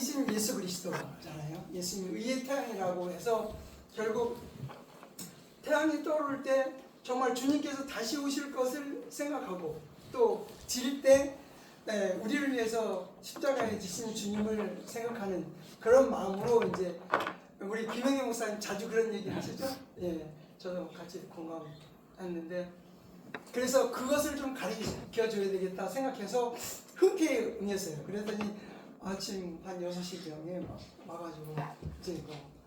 태양이신 예수 그리스도잖아요. 예수님 의의 태양이라고 해서 결국 태양이 떠오를 때 정말 주님께서 다시 오실 것을 생각하고 또 지릴 때 우리를 위해서 십자가에 지신 주님을 생각하는 그런 마음으로 이제 우리 김영희 목사님 자주 그런 얘기 하시죠? 예, 저도 같이 공감했는데 그래서 그것을 좀 가르쳐줘야 되겠다 생각해서 흔쾌히 응했어요. 그랬더니 아침 한 6시경에 와가지고 이제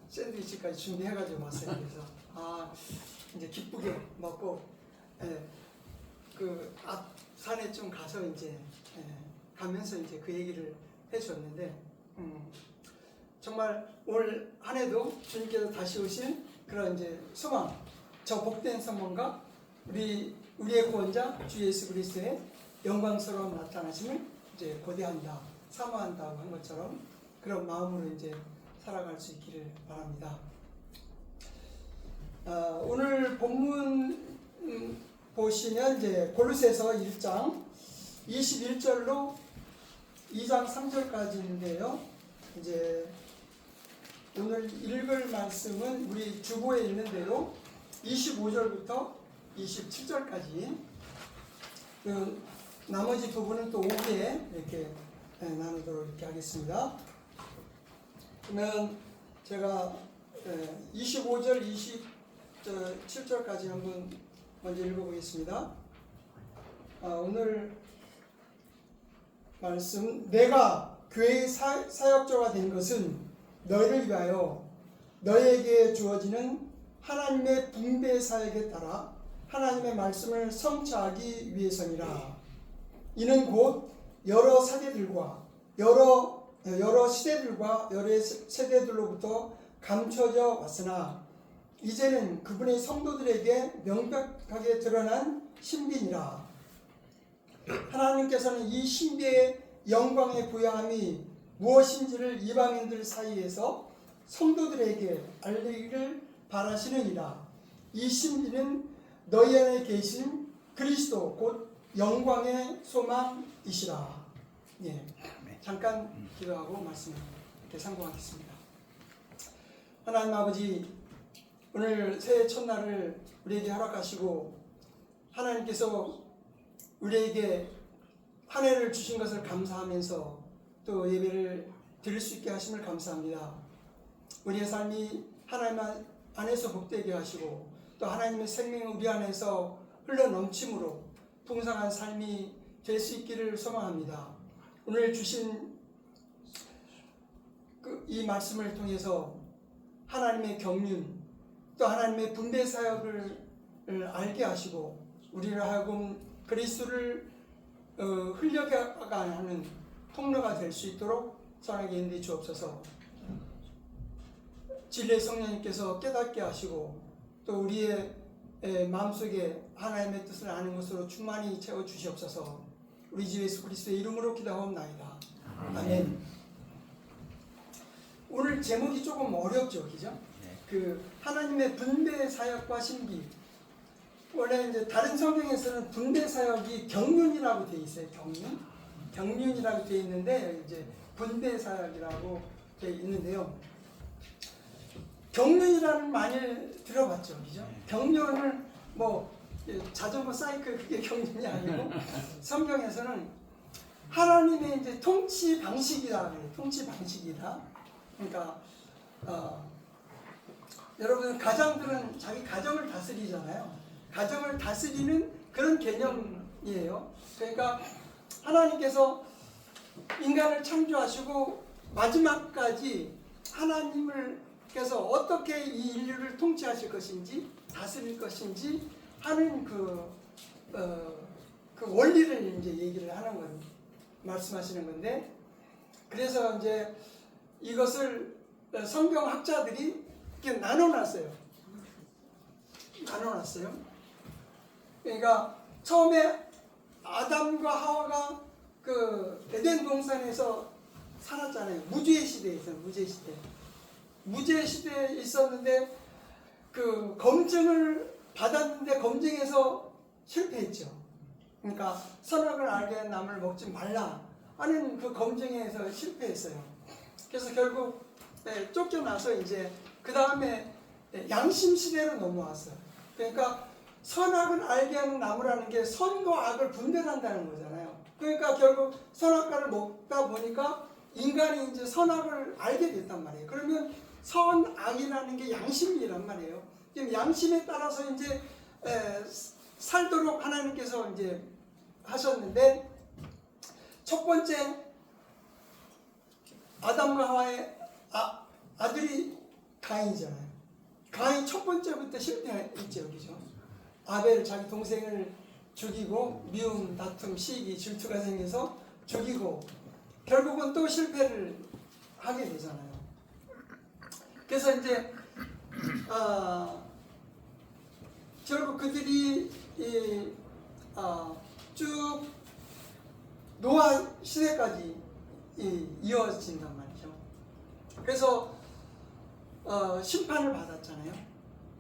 샌드위치까지 준비해가지고 왔어요. 그래서 이제 기쁘게 먹고 그 앞 산에 좀 가서 이제 가면서 이제 그 얘기를 해줬는데 정말 올 한 해도 주님께서 다시 오신 그런 이제 소망, 저 복된 소망과 우리의 구원자 주 예수 그리스도의 영광스러운 나타나심을 이제 고대한다, 사모한다고 한 것처럼 그런 마음으로 이제 살아갈 수 있기를 바랍니다. 오늘 본문 보시면 이제 골로새서 1장 21절로 2장 3절까지인데요. 이제 오늘 읽을 말씀은 우리 주보에 있는 대로 25절부터 27절까지 그 나머지 부분은 또 오후에 이렇게 나누도록 이렇게 하겠습니다. 그러면 제가 25절, 27절까지 한번 먼저 읽어보겠습니다. 오늘 말씀, 내가 교회의 사역자가 된 것은 너희를 위하여 너희에게 주어지는 하나님의 분배 사역에 따라 하나님의 말씀을 성취하기 위해서니라. 이는 곧 여러 세대들과 여러 시대들과 여러 세대들로부터 감춰져 왔으나 이제는 그분의 성도들에게 명백하게 드러난 신비니라. 하나님께서는 이 신비의 영광의 부여함이 무엇인지를 이방인들 사이에서 성도들에게 알리기를 바라시느니라. 이 신비는 너희 안에 계신 그리스도 곧 영광의 소망이시라. 예, 잠깐 기도하고 말씀을 이렇게 상고하겠습니다. 하나님 아버지, 오늘 새해 첫날을 우리에게 허락하시고 하나님께서 우리에게 한 해를 주신 것을 감사하면서 또 예배를 드릴 수 있게 하심을 감사합니다. 우리의 삶이 하나님 안에서 복되게 하시고 또 하나님의 생명이 우리 안에서 흘러넘침으로 풍성한 삶이 될 수 있기를 소망합니다. 오늘 주신 이 말씀을 통해서 하나님의 경륜 또 하나님의 분배 사역을 알게 하시고 우리를 하여금 그리스도를 흘려가는 통로가 될 수 있도록 선하게 인도해 주옵소서. 진리의 성령님께서 깨닫게 하시고 또 우리의 마음속에 하나님의 뜻을 아는 것으로 충만히 채워 주시옵소서. 우리 주 예수 그리스도의 이름으로 기도하옵나이다. 아멘. 오늘 제목이 조금 어렵죠, 그죠? 그 하나님의 분배 사역과 신비. 원래 이제 다른 성경에서는 분배 사역이 경륜이라고 되어 있어요. 경륜이라고 되어 있는데 이제 분배 사역이라고 되어 있는데요. 경륜이라는 많이 들어봤죠, 그죠? 경륜을 뭐 자전거 사이클 그게 경륜이 아니고 성경에서는 하나님의 이제 통치 방식이다 그래요. 통치 방식이다. 그러니까 여러분 가장들은 자기 가정을 다스리잖아요. 가정을 다스리는 그런 개념이에요. 그러니까 하나님께서 인간을 창조하시고 마지막까지 하나님께서 어떻게 이 인류를 통치하실 것인지 다스릴 것인지 하는 그 원리를 이제 얘기를 하는 건 말씀하시는 건데, 그래서 이제 이것을 성경학자들이 이렇게 나눠놨어요. 그러니까 처음에 아담과 하와가 그 에덴 동산에서 살았잖아요. 무죄의 시대에 있어요. 무죄의 시대에 있었는데 그 검증을 받았는데 검증에서 실패했죠. 그러니까 선악을 알게 한 나무를 먹지 말라 하는 그 검증에서 실패했어요. 그래서 결국 쫓겨나서 이제 그 다음에 양심 시대로 넘어왔어요. 그러니까 선악을 알게 하는 나무라는 게 선과 악을 분별한다는 거잖아요. 그러니까 결국 선악과를 먹다 보니까 인간이 이제 선악을 알게 됐단 말이에요. 그러면 선악이라는 게 양심이란 말이에요. 양심에 따라서 이제 살도록 하나님께서 이제 하셨는데, 첫 번째 아담과 하와의 아들이 가인이잖아요. 가인 첫 번째부터 실패했죠, 그죠? 아벨 자기 동생을 죽이고 미움, 다툼, 시기, 질투가 생겨서 죽이고 결국은 또 실패를 하게 되잖아요. 그래서 이제 결국 그들이 쭉 노아 시대까지 이어진단 말이죠. 그래서 심판을 받았잖아요.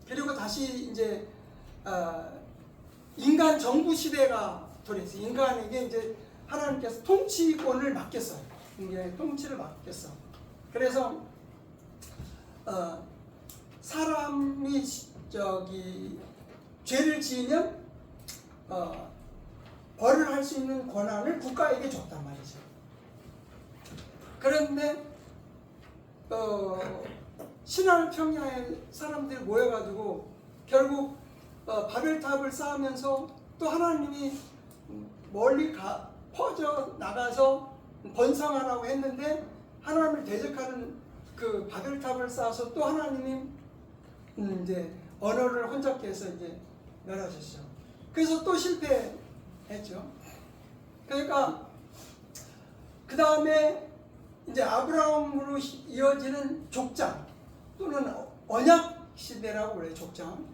그리고 다시 이제 인간 정부 시대가 돌아왔어요. 인간에게 이제 하나님께서 통치권을 맡겼어요. 이게 통치를 맡겼어. 그래서 사람이 죄를 지으면 벌을 할 수 있는 권한을 국가에게 줬단 말이죠. 그런데 신할 평야에 사람들이 모여가지고 결국 바벨탑을 쌓으면서 또 하나님이 멀리 퍼져 나가서 번성하라고 했는데 하나님을 대적하는 그 바벨탑을 쌓아서 또 하나님이 이제 언어를 혼잡게 해서 이제 멸하셨죠. 그래서 또 실패했죠. 그러니까 그 다음에 이제 아브라함으로 이어지는 족장 또는 언약 시대라고 그래요. 족장.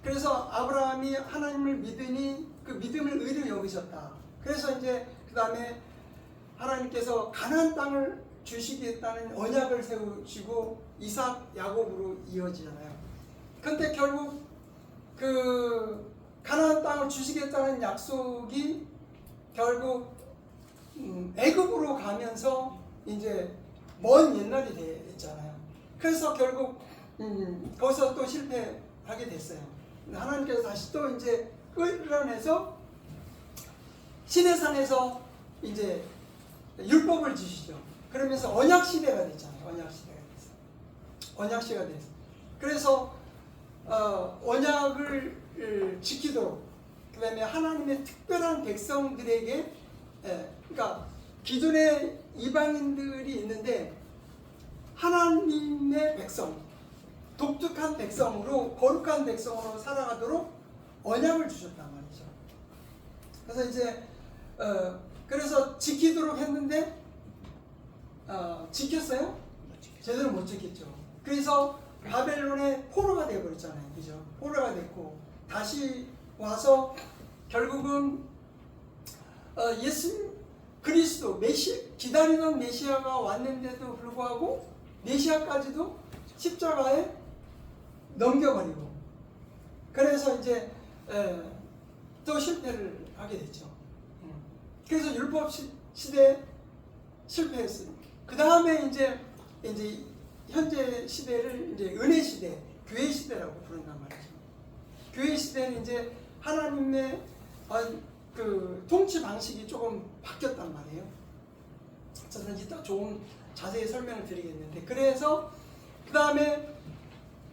그래서 아브라함이 하나님을 믿으니 그 믿음을 의로 여기셨다. 그래서 이제 그 다음에 하나님께서 가나안 땅을 주시겠다는 언약을 세우시고 이삭, 야곱으로 이어지잖아요. 그런데 결국 그 가나안 땅을 주시겠다는 약속이 결국 애굽으로 가면서 이제 먼 옛날이 됐잖아요. 그래서 결국 거기서 또 실패하게 됐어요. 하나님께서 다시 또 이제 끌어내서 시내산에서 이제 율법을 주시죠. 그러면서 언약 시대가 됐잖아요. 언약 시대가 됐어요. 그래서 언약을 지키도록, 그다음에 하나님의 특별한 백성들에게, 그러니까 기존에 이방인들이 있는데 하나님의 백성, 독특한 백성으로, 거룩한 백성으로 살아가도록 언약을 주셨단 말이죠. 그래서 이제 그래서 지키도록 했는데 지켰어요? 제대로 못 지켰죠. 그래서 바벨론의 포로가 되어버렸잖아요. 그죠? 포로가 됐고 다시 와서 결국은 예수 그리스도 기다리던 메시아가 왔는데도 불구하고 메시아까지도 십자가에 넘겨버리고, 그래서 이제 또 실패를 하게 됐죠. 그래서 율법 시대 실패했어요. 그 다음에 이제 현재 시대를 이제 은혜 시대, 교회 시대라고 부른단 말이죠. 교회 시대는 이제 하나님의 그 통치 방식이 조금 바뀌었단 말이에요. 저는 이따 좋은 자세히 설명을 드리겠는데, 그래서 그 다음에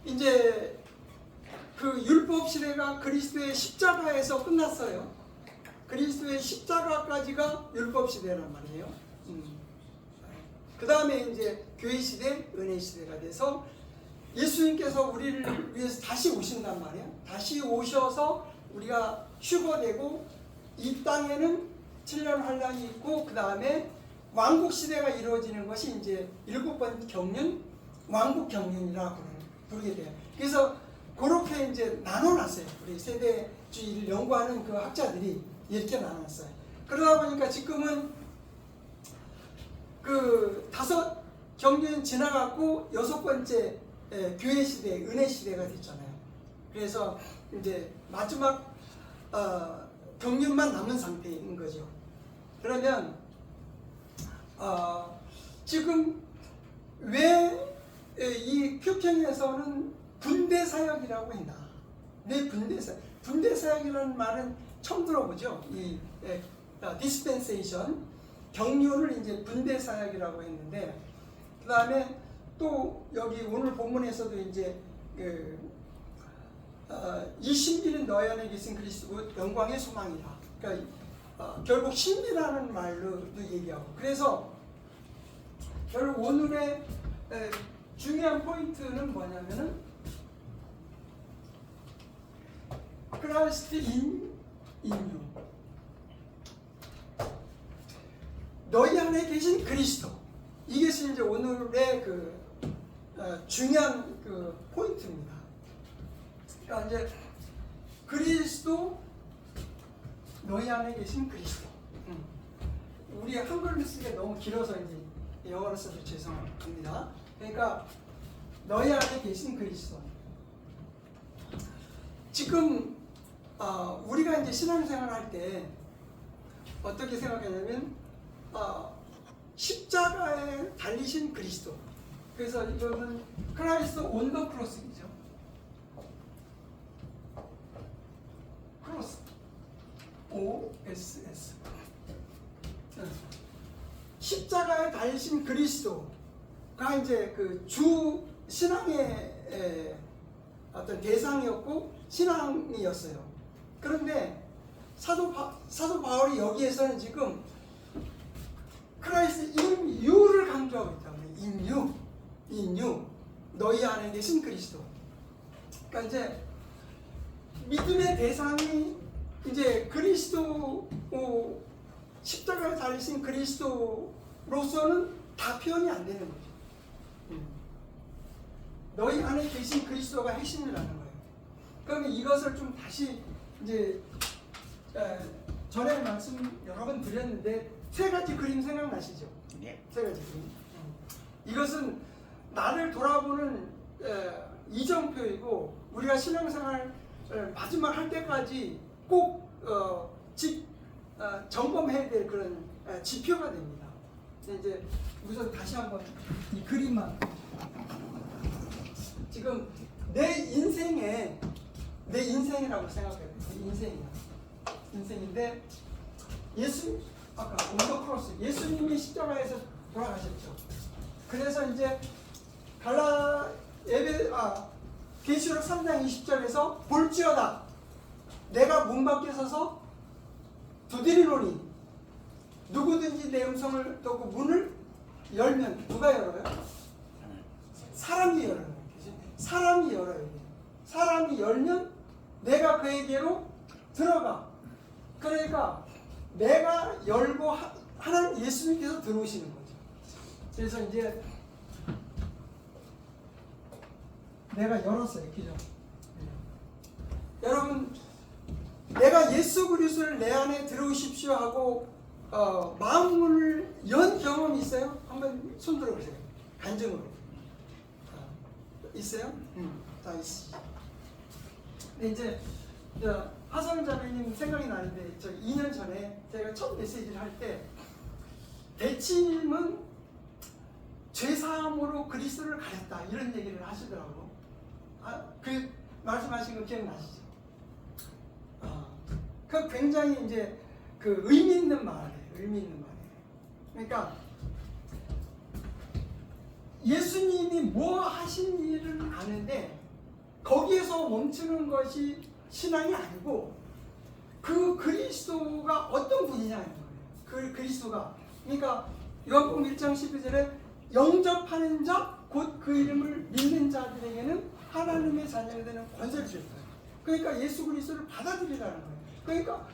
이제 그 율법 시대가 그리스도의 십자가에서 끝났어요. 그리스도의 십자가까지가 율법 시대란 말이에요. 그 다음에 이제 교회 시대, 은혜 시대가 돼서 예수님께서 우리를 위해서 다시 오신단 말이에요. 다시 오셔서 우리가 휴거되고 이 땅에는 7년 환란이 있고 그 다음에 왕국 시대가 이루어지는 것이 이제 7번 경륜, 왕국 경륜이라고 부르게 돼요. 그래서 그렇게 이제 나눠놨어요. 우리 세대주의를 연구하는 그 학자들이 이렇게 나눴어요. 그러다 보니까 지금은 그 5 경륜 지나갔고 6번째 교회 시대, 은혜 시대가 됐잖아요. 그래서 이제 마지막 경륜만 남은 상태인 거죠. 그러면 지금 왜 이 표평에서는 분대 사역이라고 했나? 왜 분대 사역? 분대 사역이라는 말은 처음 들어보죠. 이 디스펜세이션 경륜을 이제 분대 사역이라고 했는데, 그 다음에 또 여기 오늘 본문에서도 이제 이 신비는 너희 안에 계신 그리스도 영광의 소망이라. 그러니까 결국 신비라는 말로도 얘기하고, 그래서 결국 오늘의 중요한 포인트는 뭐냐면은 크라이스트 인 유, 너희 안에 계신 그리스도, 이것이 이제 오늘의 중요한 포인트입니다. 그러니까 이제 그리스도, 너희 안에 계신 그리스도. 우리 한글로 쓰기가 너무 길어서 이제 영어로 써서 죄송합니다. 그러니까 너희 안에 계신 그리스도. 지금 우리가 이제 신앙생활 할 때 어떻게 생각하냐면 십자가에 달리신 그리스도. 그래서 이거는 크라이스트 온 더 크로스이죠. 크로스. OSS. 십자가에 달리신 그리스도가 이제 그 주 신앙의 어떤 대상이었고 신앙이었어요. 그런데 사도 바울이 여기에서는 지금 크라이스트 인 유를 강조하고 있다고요. 인 유, 너희 안에 계신 그리스도. 그러니까 이제 믿음의 대상이 이제 그리스도, 십자가에 달리신 그리스도로서는 다 표현이 안 되는 거죠. 너희 안에 계신 그리스도가 핵심이라는 거예요. 그러면 이것을 좀 다시 이제 전에 말씀 여러 번 드렸는데 세 가지 그림 생각나시죠? 네. 세 가지 그림. 이것은 나를 돌아보는 이정표이고, 우리가 신앙생활 마지막 할 때까지 꼭 점검해야 될 그런 지표가 됩니다. 이제 우선 다시 한번 이 그림만, 지금 내 인생이라고 생각해요. 인생인데 아까 온더 크로스, 예수님이 십자가에서 돌아가셨죠. 그래서 이제 계시록 3장 20절에서 볼지어다 내가 문 밖에 서서 두드리노니 누구든지 내 음성을 듣고 문을 열면, 누가 열어요? 사람이 열어요. 사람이 열어요. 사람이 열면 내가 그에게로 들어가. 그러니까 내가 열고 하나님 예수님께서 들어오시는 거죠. 그래서 이제 내가 열었어요. 그죠? 여러분, 내가 예수 그리스도를 내 안에 들어오십시오 하고 마음문을 연 경험이 있어요? 한번 손 들어보세요. 간증으로. 있어요? 다 있으시죠. 근데 이제 하성 자매님 생각이 나는데, 저 2년 전에 제가 첫 메시지를 할 때 대치님은 죄사함으로 그리스도를 가렸다 이런 얘기를 하시더라고. 그 말씀하신 거 기억나시죠? 그 굉장히 이제 그 의미 있는 말이에요. 그러니까 예수님이 뭐 하신 일을 아는데 거기에서 멈추는 것이 신앙이 아니고, 그 그리스도가 어떤 분이냐는 거예요. 그 그리스도가, 그러니까 요한복음 1장 12절에 영접하는 자 곧 그 이름을 믿는 자들에게는 하나님의 자녀가 되는 권세를 줬어요. 그러니까 예수 그리스도를 받아들이라는 거예요. 그러니까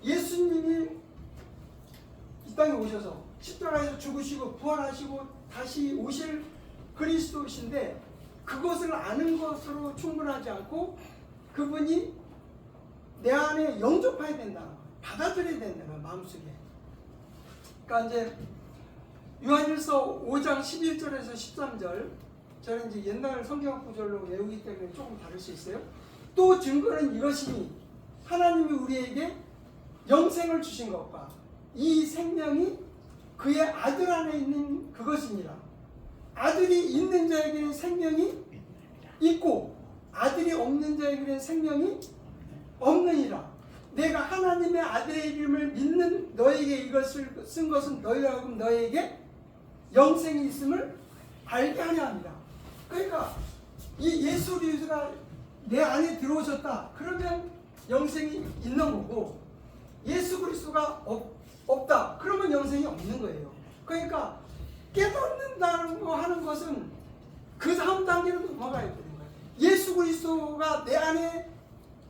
예수님이 이 땅에 오셔서 십자가에서 죽으시고 부활하시고 다시 오실 그리스도이신데, 그것을 아는 것으로 충분하지 않고 그분이 내 안에 영접해야 된다, 받아들여야 된다, 마음속에. 그러니까 이제 요한일서 5장 11절에서 13절, 저는 이제 옛날 성경 구절로 외우기 때문에 조금 다를 수 있어요. 또 증거는 이것이니 하나님이 우리에게 영생을 주신 것과 이 생명이 그의 아들 안에 있는 그것이니라. 아들이 있는 자에게는 생명이 있고 아들이 없는 자에게는 생명이 없느니라. 내가 하나님의 아들의 이름을 믿는 너에게 이것을 쓴 것은 너희로 하여금 너에게 영생이 있음을 알게 하려 합니다. 그러니까 이 예수 그리스도가 내 안에 들어오셨다. 그러면 영생이 있는 거고 예수 그리스도가 없다. 그러면 영생이 없는 거예요. 그러니까 깨닫는다는 거 하는 것은 그 다음 단계로 넘어가야 되는 거예요. 예수 그리스도가 내 안에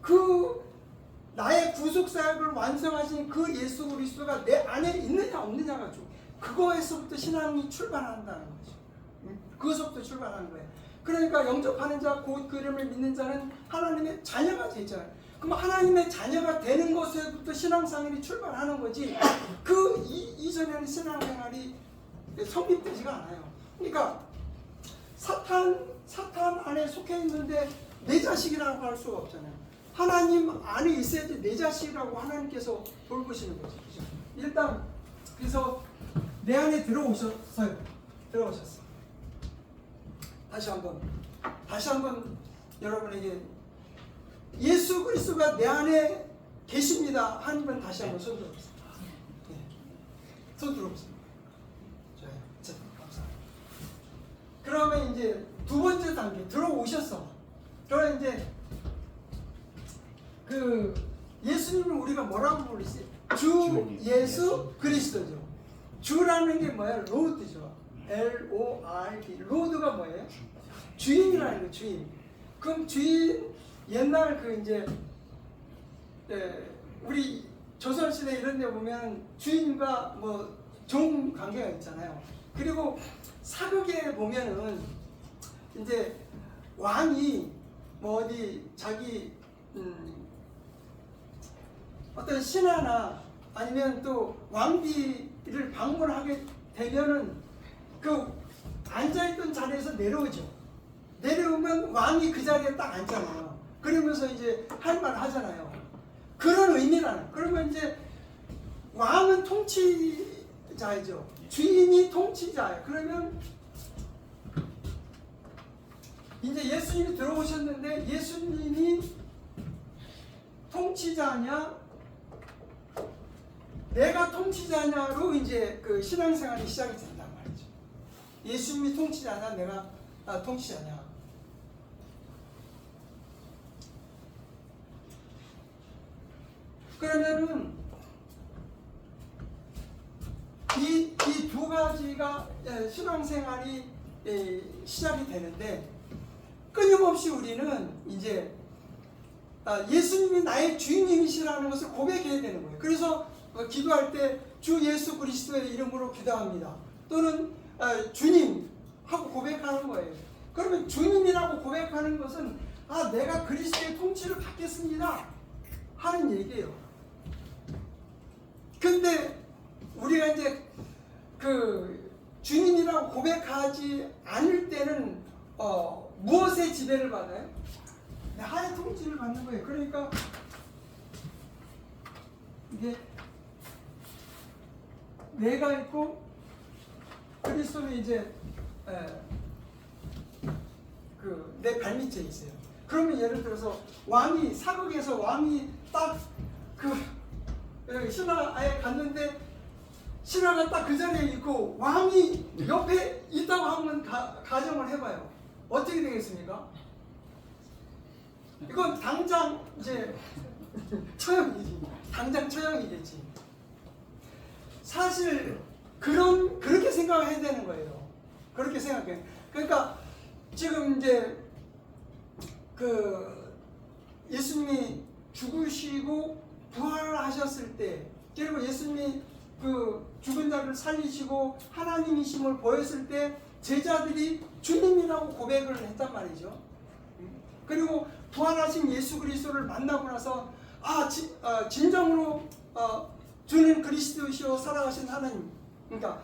그 나의 구속 사역을 완성하신 그 예수 그리스도가 내 안에 있느냐 없느냐가 좀 그거에서부터 신앙이 출발한다는 거죠. 그것부터 출발하는 거예요. 그러니까 영접하는 자 곧 그 이름을 믿는 자는 하나님의 자녀가 되잖아요. 그럼 하나님의 자녀가 되는 것에부터 신앙생활이 출발하는 거지 그 이전에는 신앙생활이 성립되지가 않아요. 그러니까 사탄 안에 속해 있는데 내 자식이라고 할 수가 없잖아요. 하나님 안에 있어야 돼. 내 자식이라고 하나님께서 돌보시는 거죠. 일단 그래서 내 안에 들어오셨어요. 다시 한번 여러분에게 예수 그리스도가 내 안에 계십니다 하는 분 다시 한번 손 들어보세요. 네. 손 들어보세요. 자, 감사합니다. 그러면 이제 두 번째 단계 들어오셨어. 그러면 이제 그 예수님을 우리가 뭐라고 부르지? 주 예수 그리스도죠. 주라는 게 뭐야? 로드죠. L-O-R-D. 로드가 뭐예요? 주인이라는 거예요. 주인. 그럼 주인 옛날 그 이제 우리 조선시대 이런 데 보면 주인과 뭐 종 관계가 있잖아요. 그리고 사극에 보면은 이제 왕이 뭐 어디 자기 어떤 신하나 아니면 또 왕비를 방문하게 되면은 그 앉아있던 자리에서 내려오죠. 내려오면 왕이 그 자리에 딱 앉잖아요. 그러면서 이제 할 말 하잖아요. 그런 의미라는. 그러면 이제 왕은 통치자이죠. 주인이 통치자예요. 그러면 이제 예수님이 들어오셨는데 예수님이 통치자냐 내가 통치자냐로 이제 그 신앙생활이 시작이 된단 말이죠. 예수님이 통치자냐 내가 통치자냐. 그러면은 이 두 가지가 신앙생활이 시작이 되는데 끊임없이 우리는 이제 예수님이 나의 주인님이시라는 것을 고백해야 되는 거예요. 그래서 기도할 때 주 예수 그리스도의 이름으로 기도합니다. 또는 주님 하고 고백하는 거예요. 그러면 주님이라고 고백하는 것은 내가 그리스도의 통치를 받겠습니다 하는 얘기예요. 근데 우리가 이제 그 주님이라고 고백하지 않을 때는 무엇의 지배를 받아요? 하의 통치를 받는 거예요. 그러니까 이게 내가 있고 그리스도는 이제 그 내 발밑에 있어요. 그러면 예를 들어서 왕이 사극에서 왕이 딱 그 신하에 갔는데 신하가 딱 그 자리에 있고 왕이 옆에 있다고 한번 가정을 해봐요. 어떻게 되겠습니까? 이건 당장 이제 처형이지. 당장 처형이겠지. 사실 그렇게 생각해야 되는 거예요. 그렇게 생각해. 그러니까 지금 이제 그 예수님이 죽으시고 부활하셨을 때, 그리고 예수님이 그 죽은 자를 살리시고 하나님이심을 보였을 때 제자들이 주님이라고 고백을 했단 말이죠. 그리고 부활하신 예수 그리스도를 만나고 나서 진정으로 주는 그리스도시요 살아가신 하나님. 그러니까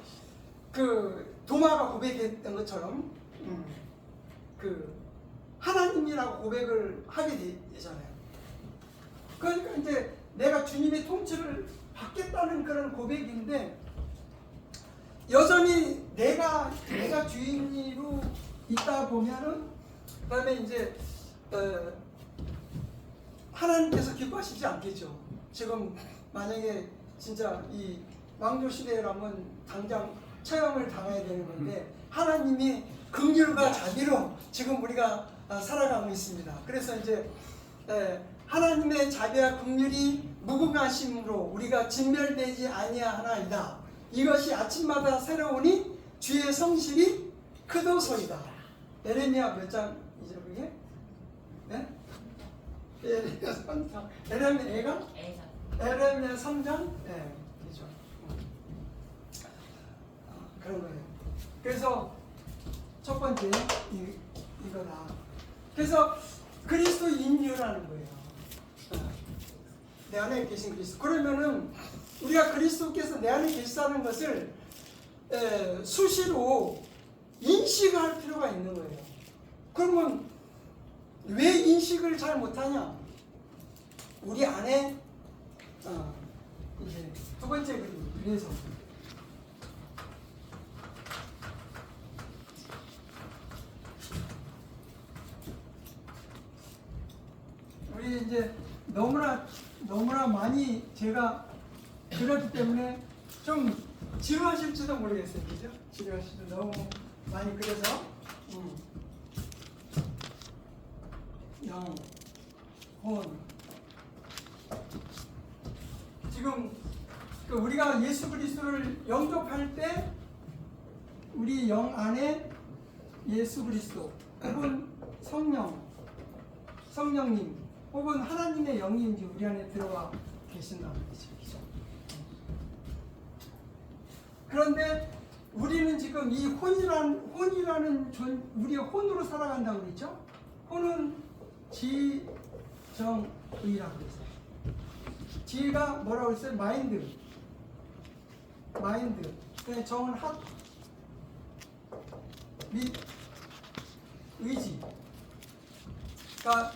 그 도마가 고백했던 것처럼 그 하나님이라고 고백을 하게 되잖아요. 그러니까 이제 내가 주님의 통치를 받겠다는 그런 고백인데 여전히 내가 주인으로 보면은 그다음에 이제 하나님께서 기뻐하시지 않겠죠. 지금 만약에 진짜 이 왕조 시대라면 당장 처형을 당해야 되는 건데 하나님이 긍휼과 자비로 지금 우리가 살아가고 있습니다. 그래서 이제 하나님의 자비와 긍휼이 무궁하심으로 우리가 진멸되지 아니하나이다. 이것이 아침마다 새로우니 주의 성실이 크도소이다. 에레미야 몇 장이죠 그게? 네? 에레미야 3장. 에레미야 3장? 네, 그렇죠. 그런 거예요. 그래서 첫 번째 이거다. 그래서 그리스도 인류라는 거예요. 내 안에 계신 그리스도. 그러면은 우리가 그리스도께서 내 안에 계시다는 것을 수시로 인식할 필요가 있는 거예요. 그러면 왜 인식을 잘 못하냐? 우리 안에 이제 두 번째 그림. 그래서 우리 이제 너무나 많이 제가 그렇기 때문에 좀 지루하실지도 모르겠어요, 그죠? 지루하실지도 너무 많이 그래서 영, 혼 지금 우리가 예수 그리스도를 영접할 때 우리 영 안에 예수 그리스도 혹은 성령님 혹은 하나님의 영이 이제 우리 안에 들어와 계신다는 거죠. 그런데 우리는 지금 이 혼이라는 우리가 혼으로 살아간다고 그랬죠? 혼은 지정의라고 그랬어요. 지가 뭐라고 했어요? 마인드. 정은 핫. 및 의지. 그러니까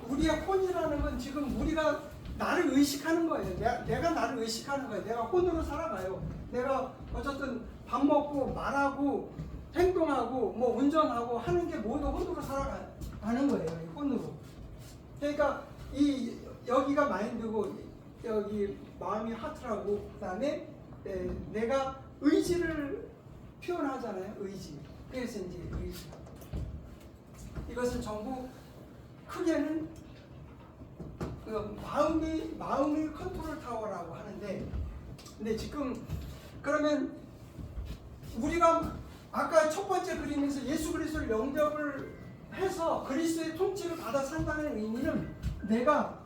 우리의 혼이라는 건 지금 우리가 나를 의식하는 거예요. 내가 나를 의식하는 거예요. 내가 혼으로 살아가요. 내가 어쨌든 밥 먹고 말하고 행동하고 뭐 운전하고 하는 게 모두 혼으로 살아가는 거예요. 이 혼으로. 그러니까 여기가 마인드고 여기 마음이 하트라고 그다음에 내가 의지를 표현하잖아요. 의지. 그래서 이제 의지. 이것은 전부 크게는 마음의 컨트롤 타워라고 하는데, 근데 지금 그러면 우리가 아까 첫 번째 그림에서 예수 그리스도를 영접을 해서 그리스도의 통치를 받아 산다는 의미는 내가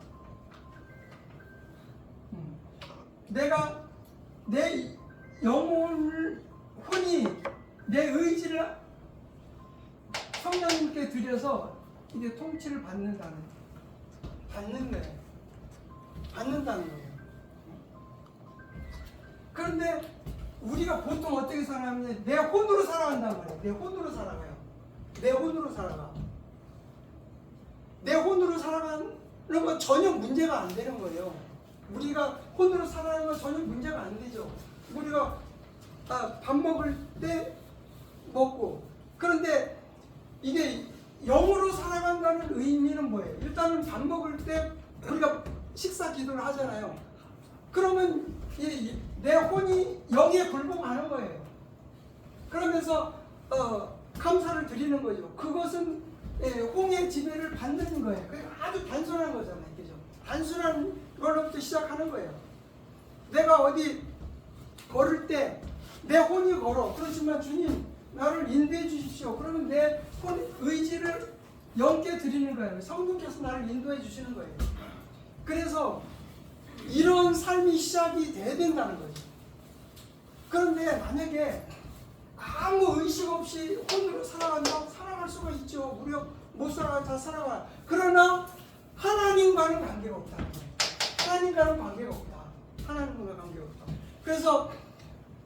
내 영혼을 혼이 내 의지를 성령님께 드려서 이제 통치를 받는다는 거예요. 그런데 우리가 보통 어떻게 살아가면 내 혼으로 살아간단 말이에요. 내 혼으로 살아가요. 내 혼으로 살아가. 내 혼으로 살아가는 건 전혀 문제가 안 되는 거예요. 우리가 혼으로 살아가는 건 전혀 문제가 안 되죠. 우리가 밥 먹을 때 먹고, 그런데 이게 영으로 살아간다는 의미는 뭐예요? 일단은 밥 먹을 때 우리가 식사 기도를 하잖아요. 그러면 내 혼이 영에 불복하는 거예요. 그러면서 감사를 드리는 거죠. 그것은 홍의 지배를 받는 거예요. 아주 단순한 거잖아요. 그죠? 단순한 걸로부터 시작하는 거예요. 내가 어디 걸을 때 내 혼이 걸어. 그렇지만 주님 나를 인도해 주십시오. 그러면 내 의지를 영께 드리는 거예요. 성령께서 나를 인도해 주시는 거예요. 그래서 이런 삶이 시작이 돼야 된다는 거죠. 그런데 만약에 아무 의식 없이 혼으로 살아갈 수가 있죠. 무려 못 살아가, 다 살아가. 그러나 하나님과는 관계가 없다는 거예요. 하나님과는 관계가 없다. 그래서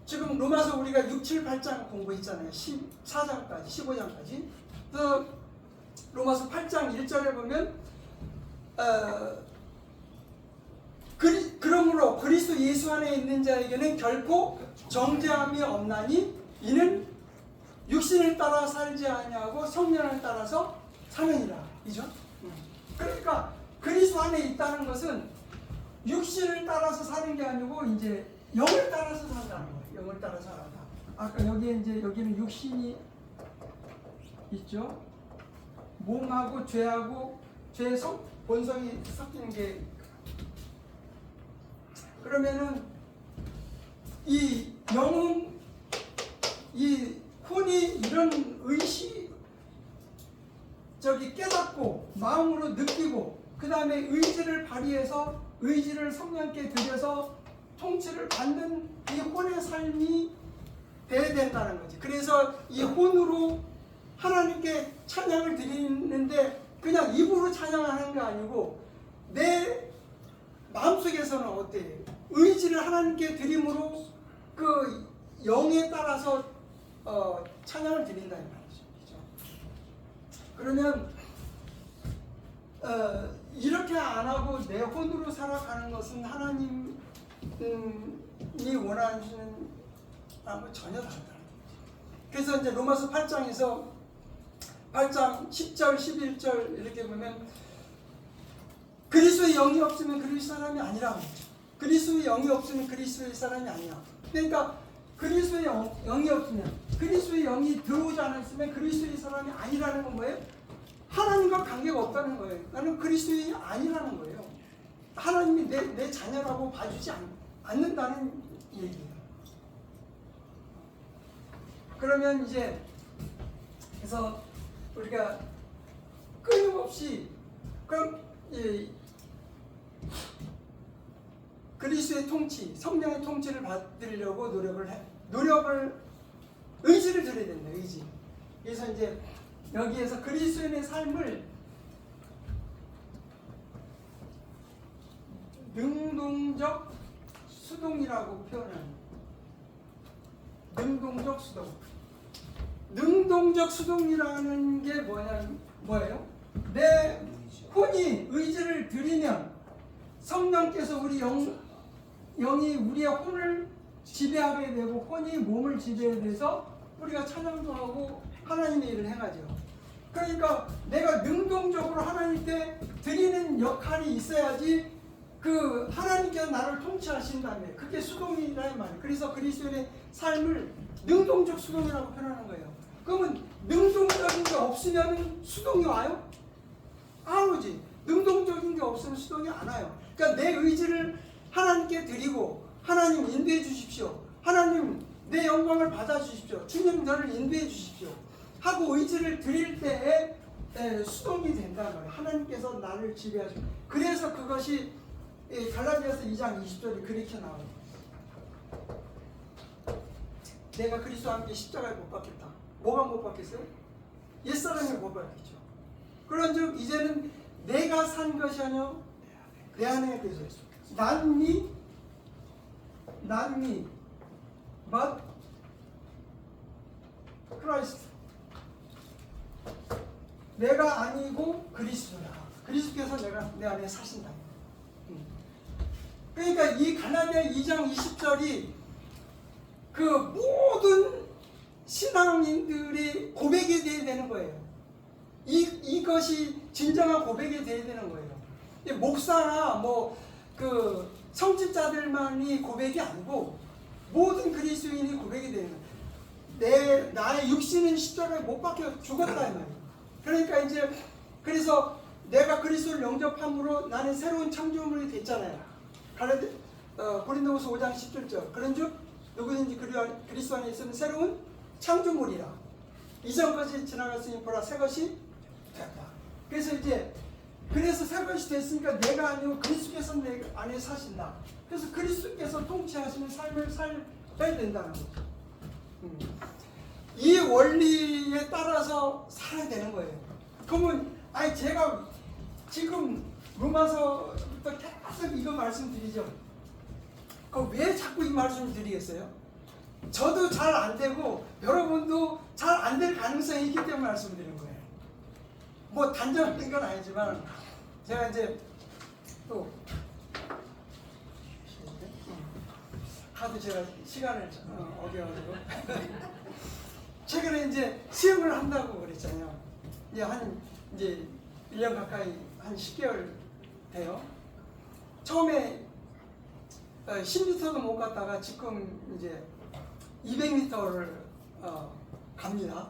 지금 로마서 우리가 6, 7, 8장 공부했잖아요. 14장까지, 15장까지. 로마서 8장 1절에 보면 그러므로 그리스도 예수 안에 있는 자에게는 결코 정죄함이 없나니 이는 육신을 육신을 따라 살지 아니하고 성령을 따라서 사느니라. 이죠? 그러니까 그리스도 안에 있다는 것은 육신을 따라서 사는 게 아니고 이제 영을 따라서 산다는 거예요. 영을 따라서 살아다. 아까 여기에 이제 여기는 육신이 있죠. 몸하고 죄하고 죄의 본성이 섞이는 게, 그러면은 이 영은, 이 혼이 이런 깨닫고 마음으로 느끼고 그 다음에 의지를 발휘해서 의지를 성령께 드려서 통치를 받는 이 혼의 삶이 돼야 된다는 거지. 그래서 이 혼으로 하나님께 찬양을 드리는데 그냥 입으로 찬양하는 게 아니고 내 마음속에서는 어때요? 의지를 하나님께 드림으로 그 영에 따라서 찬양을 드린다 이 말이죠. 그러면 이렇게 안 하고 내 혼으로 살아가는 것은 하나님이 원하시는 마음은 전혀 다르다는 거죠. 그래서 이제 로마서 8장에서 8장 10절 11절 이렇게 보면 그리스도의 영이 없으면 그리스도 사람이 아니라고 했죠. 그리스도의 영이 없으면 그리스도의 사람이 아니야. 그러니까 그리스도의 영이 없으면, 그리스도의 영이 들어오지 않았으면 그리스도의 사람이 아니라는 건 뭐예요? 하나님과 관계가 없다는 거예요. 나는 그리스도인이 아니라는 거예요. 하나님이 내 자녀라고 봐주지 않는다는 얘기예요. 그러면 이제 그래서 우리가 끊임없이 그럼 그리스도의 통치, 성령의 통치를 받으려고 의지를 드려야 된다. 의지. 그래서 이제 여기에서 그리스도인의 삶을 능동적 수동이라고 표현합니다. 능동적 수동. 능동적 수동이라는 게 뭐예요? 내 혼이 의지를 드리면 성령께서 우리 영이 우리의 혼을 지배하게 되고 혼이 몸을 지배하게 돼서 우리가 찬양도 하고 하나님의 일을 행하죠. 그러니까 내가 능동적으로 하나님께 드리는 역할이 있어야지 그 하나님께서 나를 통치하신다며, 그게 수동이라는 말이에요. 그래서 그리스도인의 삶을 능동적 수동이라고 표현하는 거예요. 그러면 능동적인 게 없으면 수동이 와요? 안 오지. 능동적인 게 없으면 수동이 안 와요. 그러니까 내 의지를 하나님께 드리고 하나님 인도해 주십시오. 하나님 내 영광을 받아 주십시오. 주님 저를 인도해 주십시오. 하고 의지를 드릴 때에 수동이 된다는 거예요. 하나님께서 나를 지배하시고. 그래서 그것이 갈라디아서 2장 20절에 그렇게 나와요. 내가 그리스도와 함께 십자가에 못 박혔다. 뭐가 못 박혔어요? 옛사람이 못 박혔죠. 그런즉 이제는 내가 산 것이 아니요 내 안에 그리스도. Not me, but Christ. 내가 아니고 그리스도야. 그리스도께서 내 안에 사신다. 그러니까 이 갈라디아 2장 20절이 그 모든 신앙인들이 고백이 되어야 되는 거예요. 이것이 진정한 고백이 되어야 되는 거예요. 목사나 그 성직자들만이 고백이 아니고 모든 그리스도인이 고백이 되는 거예요. 나의 육신은 십자가에 못 박혀 죽었다 이 말이에요. 그러니까 이제 그래서 내가 그리스도를 영접함으로 나는 새로운 창조물이 됐잖아요. 고린도후서 5장 17절. 그런즉 누구든지 그리스도 안에 있으면 새로운 창조물이라. 이전 것이 지나갔으니 보라 새 것이 됐다. 그래서 새 것이 됐으니까 내가 아니고 그리스도께서 내 안에 사신다. 그래서 그리스도께서 통치하시는 삶을 살아야 된다는 거죠. 이 원리에 따라서 살아야 되는 거예요. 그러면 제가 지금 로마서부터 계속 이거 말씀드리죠. 왜 자꾸 이 말씀을 드리겠어요? 저도 잘 안 되고 여러분도 잘 안 될 가능성이 있기 때문에 말씀드리는 거예요. 단정된 건 아니지만 제가 이제 또 하도 제가 시간을 어겨가지고 제가 최근에 이제 수영을 한다고 그랬잖아요. 이제 1년 가까이 한 10개월 돼요. 처음에 10m도 못 갔다가 지금 이제 200m를 갑니다.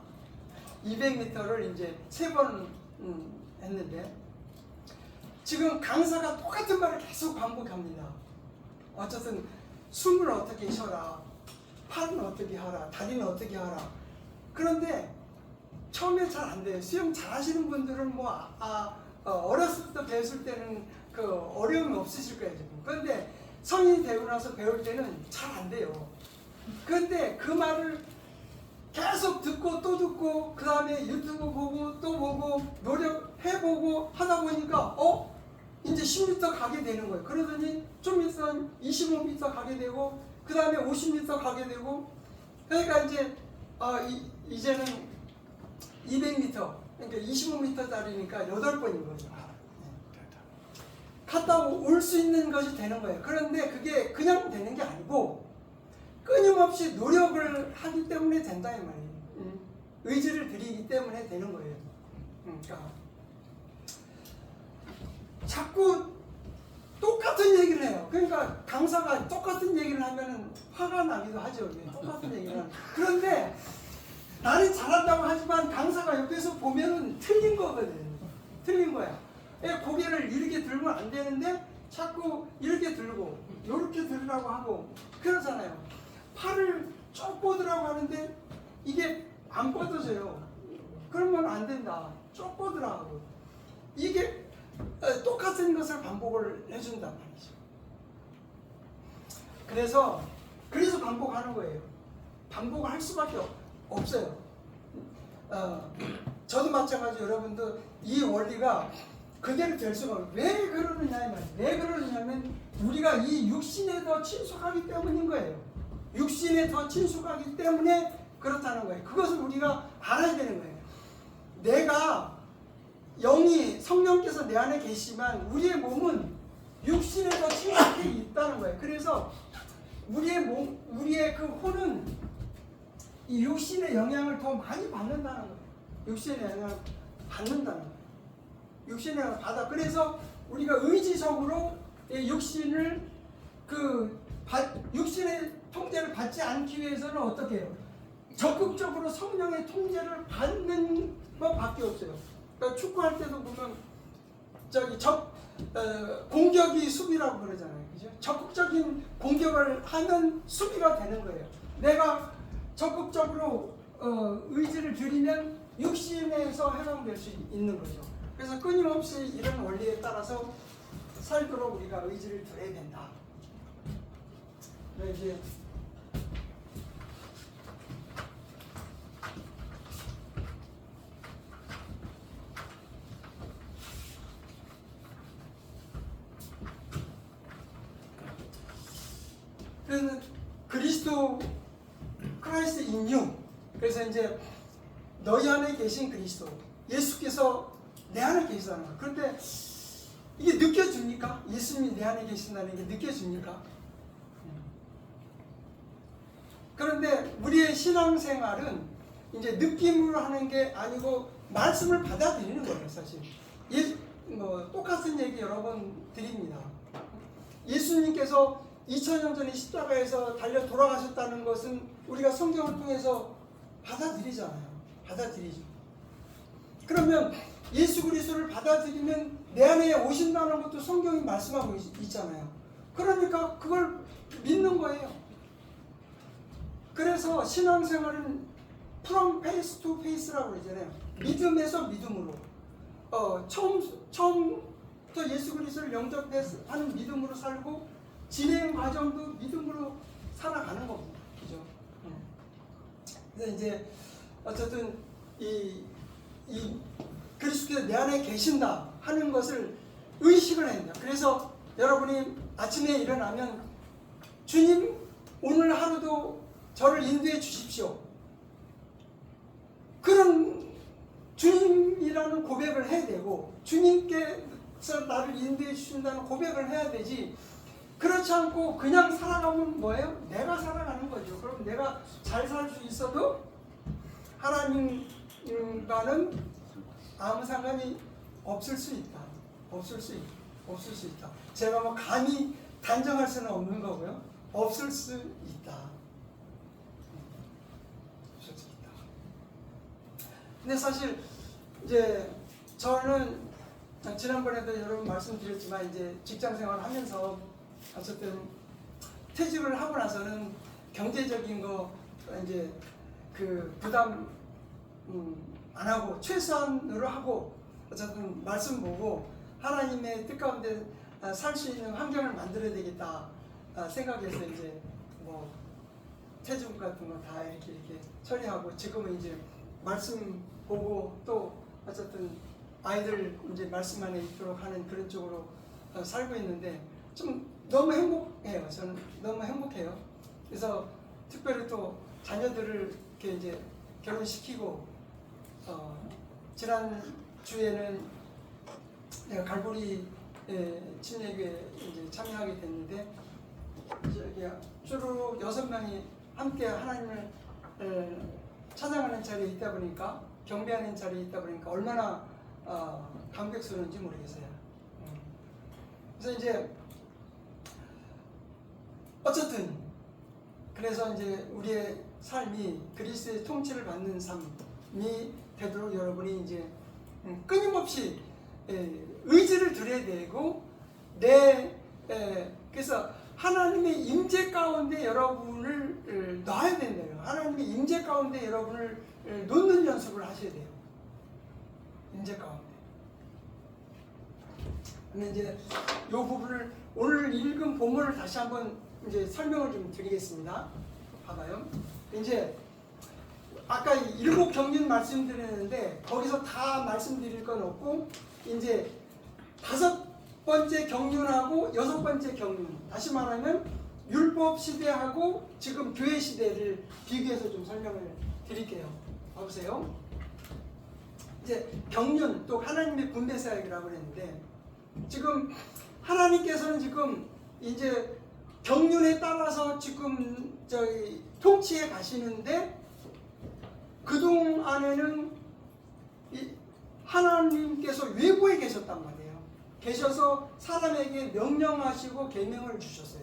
200m를 이제 3번 했는데 지금 강사가 똑같은 말을 계속 반복합니다. 어쨌든 숨을 어떻게 쉬어라, 팔은 어떻게 하라, 다리는 어떻게 하라. 그런데 처음에 잘 안 돼요. 수영 잘 하시는 분들은 어렸을 때 배웠을 때는 그 어려움이 없으실 거예요. 지금. 그런데 성인이 되고 나서 배울 때는 잘 안 돼요. 그런데 그 말을 계속 듣고 또 듣고 그 다음에 유튜브 보고 또 보고 노력해보고 하다 보니까 이제 10m 가게 되는 거예요. 그러더니 좀 있으면 25m 가게 되고 그 다음에 50m 가게 되고 그러니까 이제 이제는 200m 그러니까 25m짜리니까 8번인 거죠. 갔다 올 수 있는 것이 되는 거예요. 그런데 그게 그냥 되는 게 아니고 끊임없이 노력을 하기 때문에 된다 이 말이에요. 의지를 들이기 때문에 되는 거예요. 그러니까 자꾸 똑같은 얘기를 해요. 그러니까 강사가 똑같은 얘기를 하면 화가 나기도 하죠. 똑같은 얘기를 하면. 그런데 나는 잘한다고 하지만 강사가 옆에서 보면은 틀린 거거든. 틀린 거야. 고개를 이렇게 들면 안 되는데 자꾸 이렇게 들고 이렇게 들으라고 하고 그러잖아요. 팔을 쭉 뻗으라고 하는데 이게 안 뻗어져요. 그러면 안 된다. 쭉 뻗으라고. 이게 똑같은 것을 반복을 해준단 말이죠. 그래서 반복하는 거예요. 반복을 할 수밖에 없어요. 저도 마찬가지. 여러분도 이 원리가 그대로 될 수가 없어요. 왜 그러느냐 이 말이에요. 왜 그러느냐면 우리가 이 육신에 더 친숙하기 때문인 거예요. 육신에 더 친숙하기 때문에 그렇다는 거예요. 그것을 우리가 알아야 되는 거예요. 내가 영이 성령께서 내 안에 계시지만 우리의 몸은 육신에 더 친숙해 있다는 거예요. 그래서 우리의 그 혼은 이 육신의 영향을 더 많이 받는다는 거예요. 육신의 영향을 받는다는 거예요. 육신의 영향을 받아. 그래서 우리가 의지적으로 육신의 통제를 받지 않기 위해서는 어떻게 해요? 적극적으로 성령의 통제를 받는 것밖에 없어요. 그러니까 축구할 때도 보면 공격이 수비라고 그러잖아요. 그죠? 적극적인 공격을 하면 수비가 되는 거예요. 내가 적극적으로 의지를 들이면 육신에서 해방될 수 있는 거죠. 그래서 끊임없이 이런 원리에 따라서 살도록 우리가 의지를 들여야 된다. 이제 그리스도 크라이스트 인 유. 그래서 이제 너희 안에 계신 그리스도 예수께서 내 안에 계시다는 거예요. 그런데 이게 느껴집니까? 예수님이 내 안에 계신다는 게 느껴집니까? 그런데 우리의 신앙생활은 이제 느낌으로 하는 게 아니고 말씀을 받아들이는 거예요. 사실 똑같은 얘기 여러 번 드립니다. 예수님께서 2000년 전에 십자가에서 달려 돌아가셨다는 것은 우리가 성경을 통해서 받아들이잖아요. 받아들이죠. 그러면 예수 그리스도를 받아들이면 내 안에 오신다는 것도 성경이 말씀하고 있잖아요. 그러니까 그걸 믿는 거예요. 그래서 신앙생활은 from face to face라고 그러잖아요. 믿음에서 믿음으로. 처음부터 예수 그리스도를 영접하는 믿음으로 살고 진행 과정도 믿음으로 살아가는 겁니다. 그죠? 그래서 이제 어쨌든 이 그리스도께서 내 안에 계신다 하는 것을 의식을 해야 됩니다. 그래서 여러분이 아침에 일어나면 주님 오늘 하루도 저를 인도해 주십시오. 그런 주님이라는 고백을 해야 되고 주님께서 나를 인도해 주신다는 고백을 해야 되지. 그렇지 않고 그냥 살아가면 뭐예요? 내가 살아가는 거죠. 그럼 내가 잘 살 수 있어도 하나님과는 아무 상관이 없을 수 있다. 없을 수 있다. 제가 뭐 감히 단정할 수는 없는 거고요. 없을 수 있다. 없을 수 있다. 근데 사실 이제 저는 지난번에도 여러분 말씀드렸지만 이제 직장 생활하면서 어쨌든 퇴직을 하고 나서는 경제적인 거 이제 그 부담 안 하고 최소한으로 하고 어쨌든 말씀 보고 하나님의 뜻 가운데 살 수 있는 환경을 만들어야 되겠다 생각해서 이제 뭐 퇴직 같은 거 다 이렇게 처리하고 지금은 이제 말씀 보고 또 어쨌든 아이들 이제 말씀 안에 있도록 하는 그런 쪽으로 살고 있는데 좀 너무 행복해요. 저는 너무 행복해요. 그래서 특별히 또 자녀들을 이렇게 이제 결혼시키고 지난 주에는 내가 갈보리 침례교회 이제 참여하게 됐는데 저기 주로 6명이 함께 하나님을 찬양하는 자리에 있다 보니까 경배하는 자리에 있다 보니까 얼마나 감격스러운지 모르겠어요. 그래서 이제 어쨌든 그래서 이제 우리의 삶이 그리스도의 통치를 받는 삶이 되도록 여러분이 이제 끊임없이 의지를 드려야 되고 그래서 하나님의 임재 가운데 여러분을 놔야 된다요. 하나님의 임재 가운데 여러분을 놓는 연습을 하셔야 돼요. 임재 가운데. 근데 이제 이 부분을 오늘 읽은 본문을 다시 한번 이제 설명을 좀 드리겠습니다. 봐봐요. 이제 아까 7 경륜 말씀드렸는데 거기서 다 말씀드릴 건 없고 이제 5번째 경륜하고 6번째 경륜, 다시 말하면 율법 시대하고 지금 교회 시대를 비교해서 좀 설명을 드릴게요. 봐보세요. 이제 경륜 또 하나님의 분배 사역이라고 그랬는데 지금 하나님께서는 지금 이제 경륜에 따라서 지금 저희 통치해 가시는데 그동안에는 하나님께서 외부에 계셨단 말이에요. 계셔서 사람에게 명령하시고 계명을 주셨어요.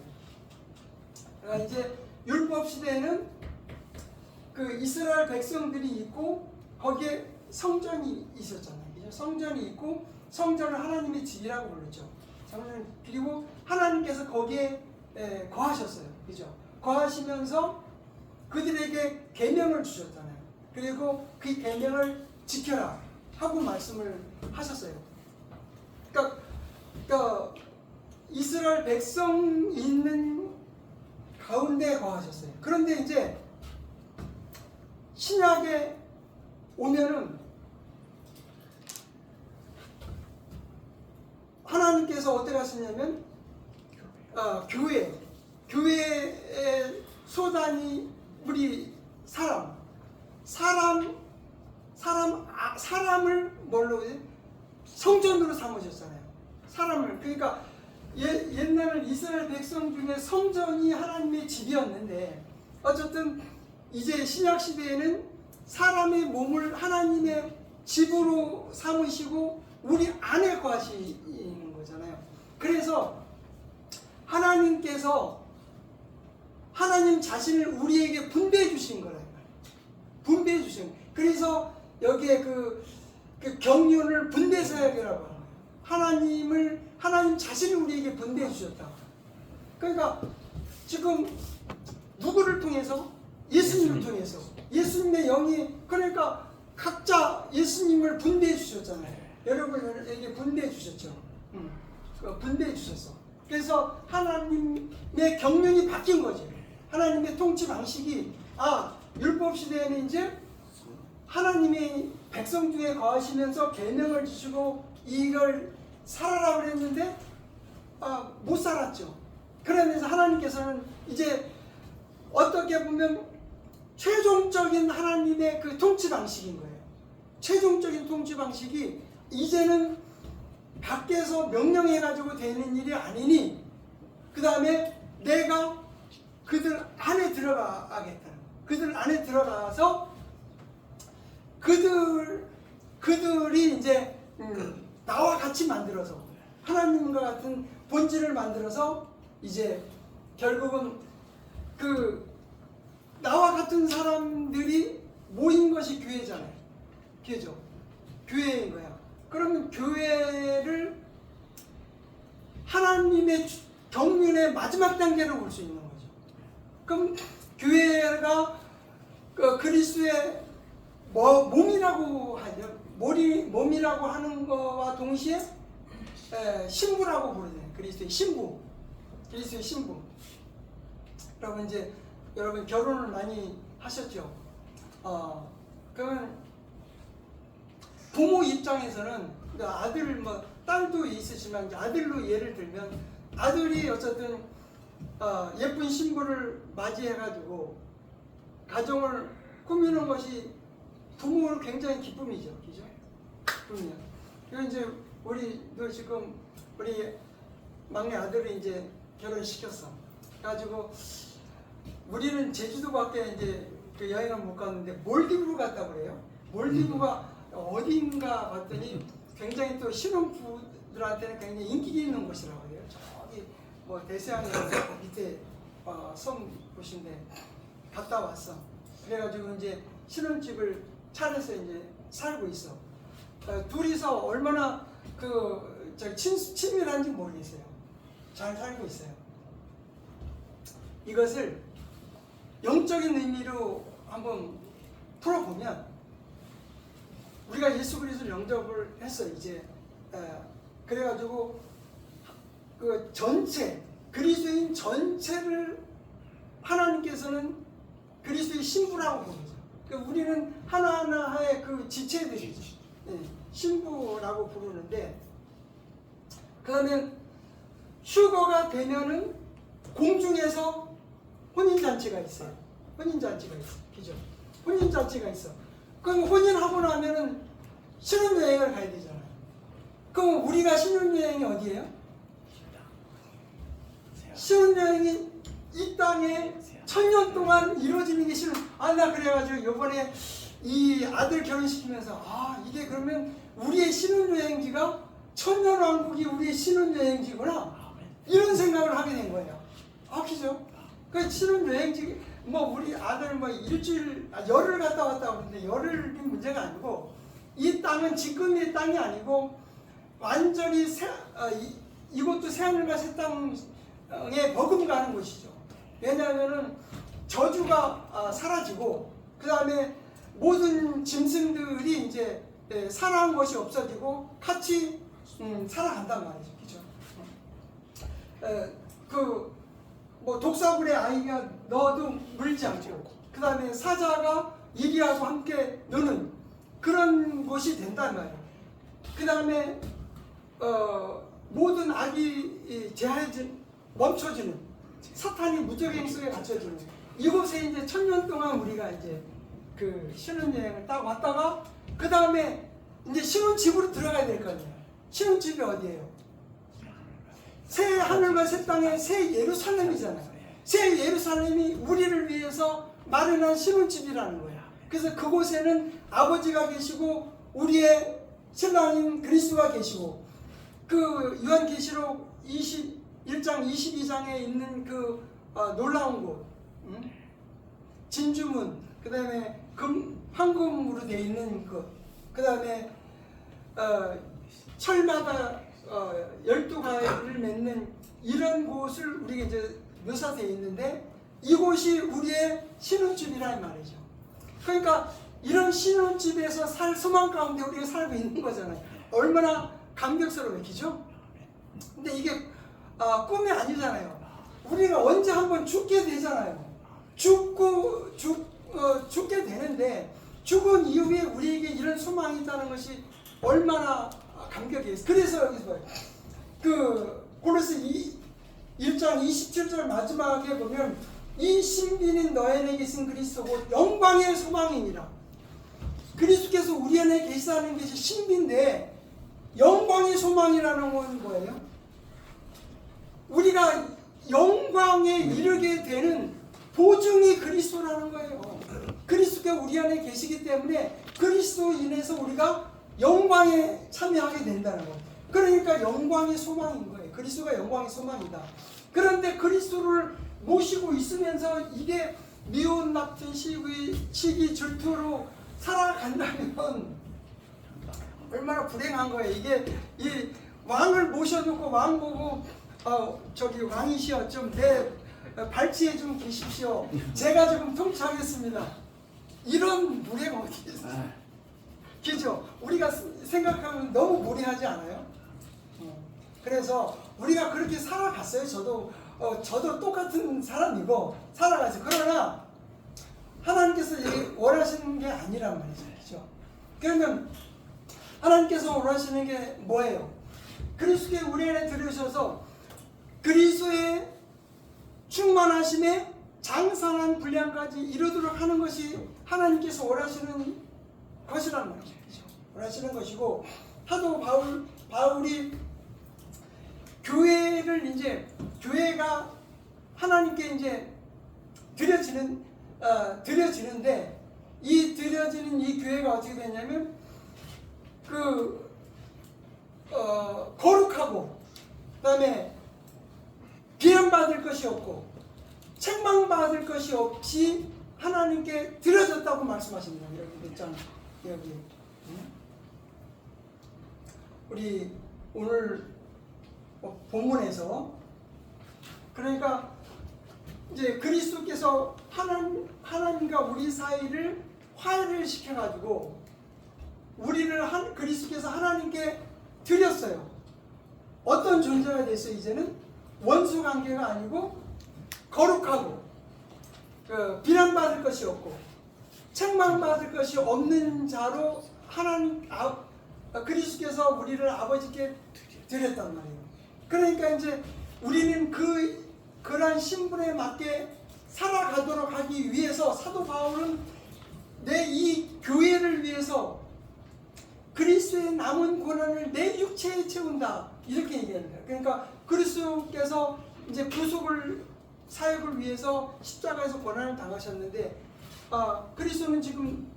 그러니까 이제 율법 시대에는 그 이스라엘 백성들이 있고 거기에 성전이 있었잖아요. 성전이 있고 성전을 하나님의 집이라고 불렀죠. 그리고 하나님께서 거기에 거하셨어요. 그죠? 거하시면서 그들에게 계명을 주셨잖아요. 그리고 그 계명을 지켜라 하고 말씀을 하셨어요. 그러니까 이스라엘 백성 있는 가운데 거하셨어요. 그런데 이제 신약에 오면은 하나님께서 어떻게 하시냐면 교회의 소단이 우리 사람을 뭘로 성전으로 삼으셨잖아요. 사람을. 그러니까 옛날 이스라엘 백성 중에 성전이 하나님의 집이었는데 어쨌든 이제 신약 시대에는 사람의 몸을 하나님의 집으로 삼으시고 우리 안에 거하시는 거잖아요. 그래서 하나님께서 하나님 자신을 우리에게 분배해 주신 거라는 거예요. 분배해 주신 거예요. 그래서 여기에 그 경륜을 분배 사역이라고 하는 거예요. 하나님 자신을 우리에게 분배해 주셨다. 그러니까 지금 누구를 통해서? 예수님을 통해서. 예수님의 영이 그러니까 각자 예수님을 분배해 주셨잖아요. 여러분에게 분배해 주셨죠. 분배해 주셨어. 그래서 하나님의 경륜이 바뀐 거죠. 하나님의 통치 방식이 율법 시대에는 이제 하나님의 백성 중에 거하시면서 계명을 주시고 이걸 살아라 그랬는데 못 살았죠. 그러면서 하나님께서는 이제 어떻게 보면 최종적인 하나님의 그 통치 방식인 거예요. 최종적인 통치 방식이 이제는 밖에서 명령해가지고 되는 일이 아니니 그 다음에 내가 그들 안에 들어가겠다는 거예요. 그들 안에 들어가서 그들이 이제 나와 같이 만들어서 하나님과 같은 본질을 만들어서 이제 결국은 그 나와 같은 사람들이 모인 것이 교회잖아요. 교회죠. 교회인 거야. 그러면 교회를 하나님의 경륜의 마지막 단계로 볼 수 있는 거죠. 그럼 교회가 그리스도의 몸이라고 하죠. 몸이라고 하는 거와 동시에 신부라고 부르잖아요. 그리스도의 신부. 그리스도의 신부. 여러분 결혼을 많이 하셨죠. 그러면 부모 입장에서는 아들 딸도 있으시지만 아들로 예를 들면 아들이 어쨌든 예쁜 신부를 맞이해가지고 가정을 꾸미는 것이 부모는 굉장히 기쁨이죠, 그죠? 기쁨이요. 그리고 이제 우리도 지금 우리 막내 아들을 이제 결혼시켰어. 그래가지고 우리는 제주도밖에 이제 그 여행을 못 갔는데 몰디브를 갔다 그래요. 몰디브가 어딘가 봤더니 굉장히 또 신혼부들한테는 굉장히 인기 있는 곳이라고 해요. 저기 대서양에 밑에 섬 곳인데 갔다 왔어. 그래가지고 이제 신혼집을 차려서 이제 살고 있어. 둘이서 얼마나 친밀한지 모르겠어요. 잘 살고 있어요. 이것을 영적인 의미로 한번 풀어보면 우리가 예수 그리스도를 영접을 했어 이제. 그래가지고 그 전체 그리스도인 전체를 하나님께서는 그리스도의 신부라고 부르죠. 그러니까 우리는 하나하나의 그 지체들이죠. 신부라고 부르는데, 그러면 휴거가 되면은 공중에서 혼인잔치가 있어요. 혼인잔치가 있어. 그죠? 혼인잔치가 있어. 그럼 혼인하고 나면은 신혼여행을 가야 되잖아요. 그럼 우리가 신혼여행이 어디예요? 신혼여행이 이 땅에 1000년 동안 이루어지는 게 신혼. 나 그래가지고 이번에 이 아들 결혼시키면서 이게 그러면 우리의 신혼여행지가 천년왕국이 우리의 신혼여행지구나, 이런 생각을 하게 된 거예요. 그죠? 그 신혼여행지 우리 아들 일주일 열흘 갔다 왔다고 그러는데 열흘이 문제가 아니고, 이 땅은 지금의 땅이 아니고 완전히 이곳도 새하늘과 새 땅에 버금가는 곳이죠. 왜냐하면은 저주가 사라지고 그 다음에 모든 짐승들이 이제 살아난 것이 없어지고 같이 살아간단 말이죠. 그죠? 독사굴에 아이가 넣어도 물지 않고, 그 다음에 사자가 이리하고 함께 노는 그런 곳이 된단 말이에요. 그 다음에 모든 악이 멈춰지는, 사탄이 무적행 속에 갇혀지는 이곳에 이제 1000년 동안 우리가 이제 그 신혼여행을 딱 왔다가 그 다음에 이제 신혼집으로 들어가야 될 거 아니에요. 신혼집이 어디예요? 새 하늘과 새 땅의 새 예루살렘이잖아요. 새 예루살렘이 우리를 위해서 마련한 신혼집이라는 거예요. 그래서 그곳에는 아버지가 계시고 우리의 신랑인 그리스도가 계시고, 그 요한계시록 21장 22장에 있는 그 놀라운 곳, 진주문, 그 다음에 황금으로 되어 있는 그 다음에 철마다 12가지를 맺는 이런 곳을 우리가 이제 묘사되어 있는데, 이곳이 우리의 신혼집이라는 말이죠. 그러니까 이런 신혼집에서 살 소망 가운데 우리가 살고 있는 거잖아요. 얼마나 감격스러워요, 그죠? 근데 이게 꿈이 아니잖아요. 우리가 언제 한번 죽게 되잖아요. 죽게 되는데, 죽은 이후에 우리에게 이런 소망이 있다는 것이 얼마나 감격이에요. 그래서 여기서 봐요. 그 골로새 1장 27절 마지막에 보면, 이 신비는 너희 안에 계신 그리스도 곧 영광의 소망이니라. 그리스도께서 우리 안에 계시다는 것이 신비인데, 영광의 소망이라는 건 뭐예요? 우리가 영광에 이르게 되는 보증이 그리스도라는 거예요. 그리스도가 우리 안에 계시기 때문에 그리스도 인해서 우리가 영광에 참여하게 된다는 거. 그러니까 영광의 소망인 거예요. 그리스도가 영광의 소망이다. 그런데 그리스도를 모시고 있으면서 이게 미운 낙전 시기 질투로 살아간다면 얼마나 불행한 거예요. 이게 이 왕을 모셔놓고 왕 보고 저기 왕이시여 좀 내 발치에 좀 계십시오. 제가 조금 통치하겠습니다. 이런 무례가 어디 있어요? 그죠? 우리가 생각하면 너무 무례하지 않아요? 그래서 우리가 그렇게 살아갔어요. 저도 똑같은 사람이고 살아가죠. 그러나 하나님께서 원하시는 게 아니란 말이죠. 그죠? 그러면 하나님께서 원하시는 게 뭐예요? 그리스도의 우리 안에 들으셔서 그리스도의 충만하심에 장성한 분량까지 이루도록 하는 것이 하나님께서 원하시는 것이란 말이죠. 그죠? 원하시는 것이고, 사도 바울이 교회가 하나님께 이제 드려지는데, 이 드려지는 이 교회가 어떻게 되냐면 거룩하고, 그다음에 비난받을 것이 없고 책망받을 것이 없이 하나님께 드려졌다고 말씀하십니다. 여기 몇 장 여기 우리 오늘 본문에서, 그러니까 이제 그리스도께서 하나님과 우리 사이를 화해를 시켜가지고 우리를 그리스도께서 하나님께 드렸어요. 어떤 존재가 됐어요? 이제는 원수 관계가 아니고 거룩하고 비난받을 것이 없고 책망받을 것이 없는 자로 그리스도께서 우리를 아버지께 드렸단 말이에요. 그러니까 이제 우리는 그러한 신분에 맞게 살아가도록 하기 위해서 사도 바울은 내 이 교회를 위해서 그리스도의 남은 고난을 내 육체에 채운다, 이렇게 얘기합니다. 그러니까 그리스도께서 이제 사역을 위해서 십자가에서 고난을 당하셨는데, 그리스도는 지금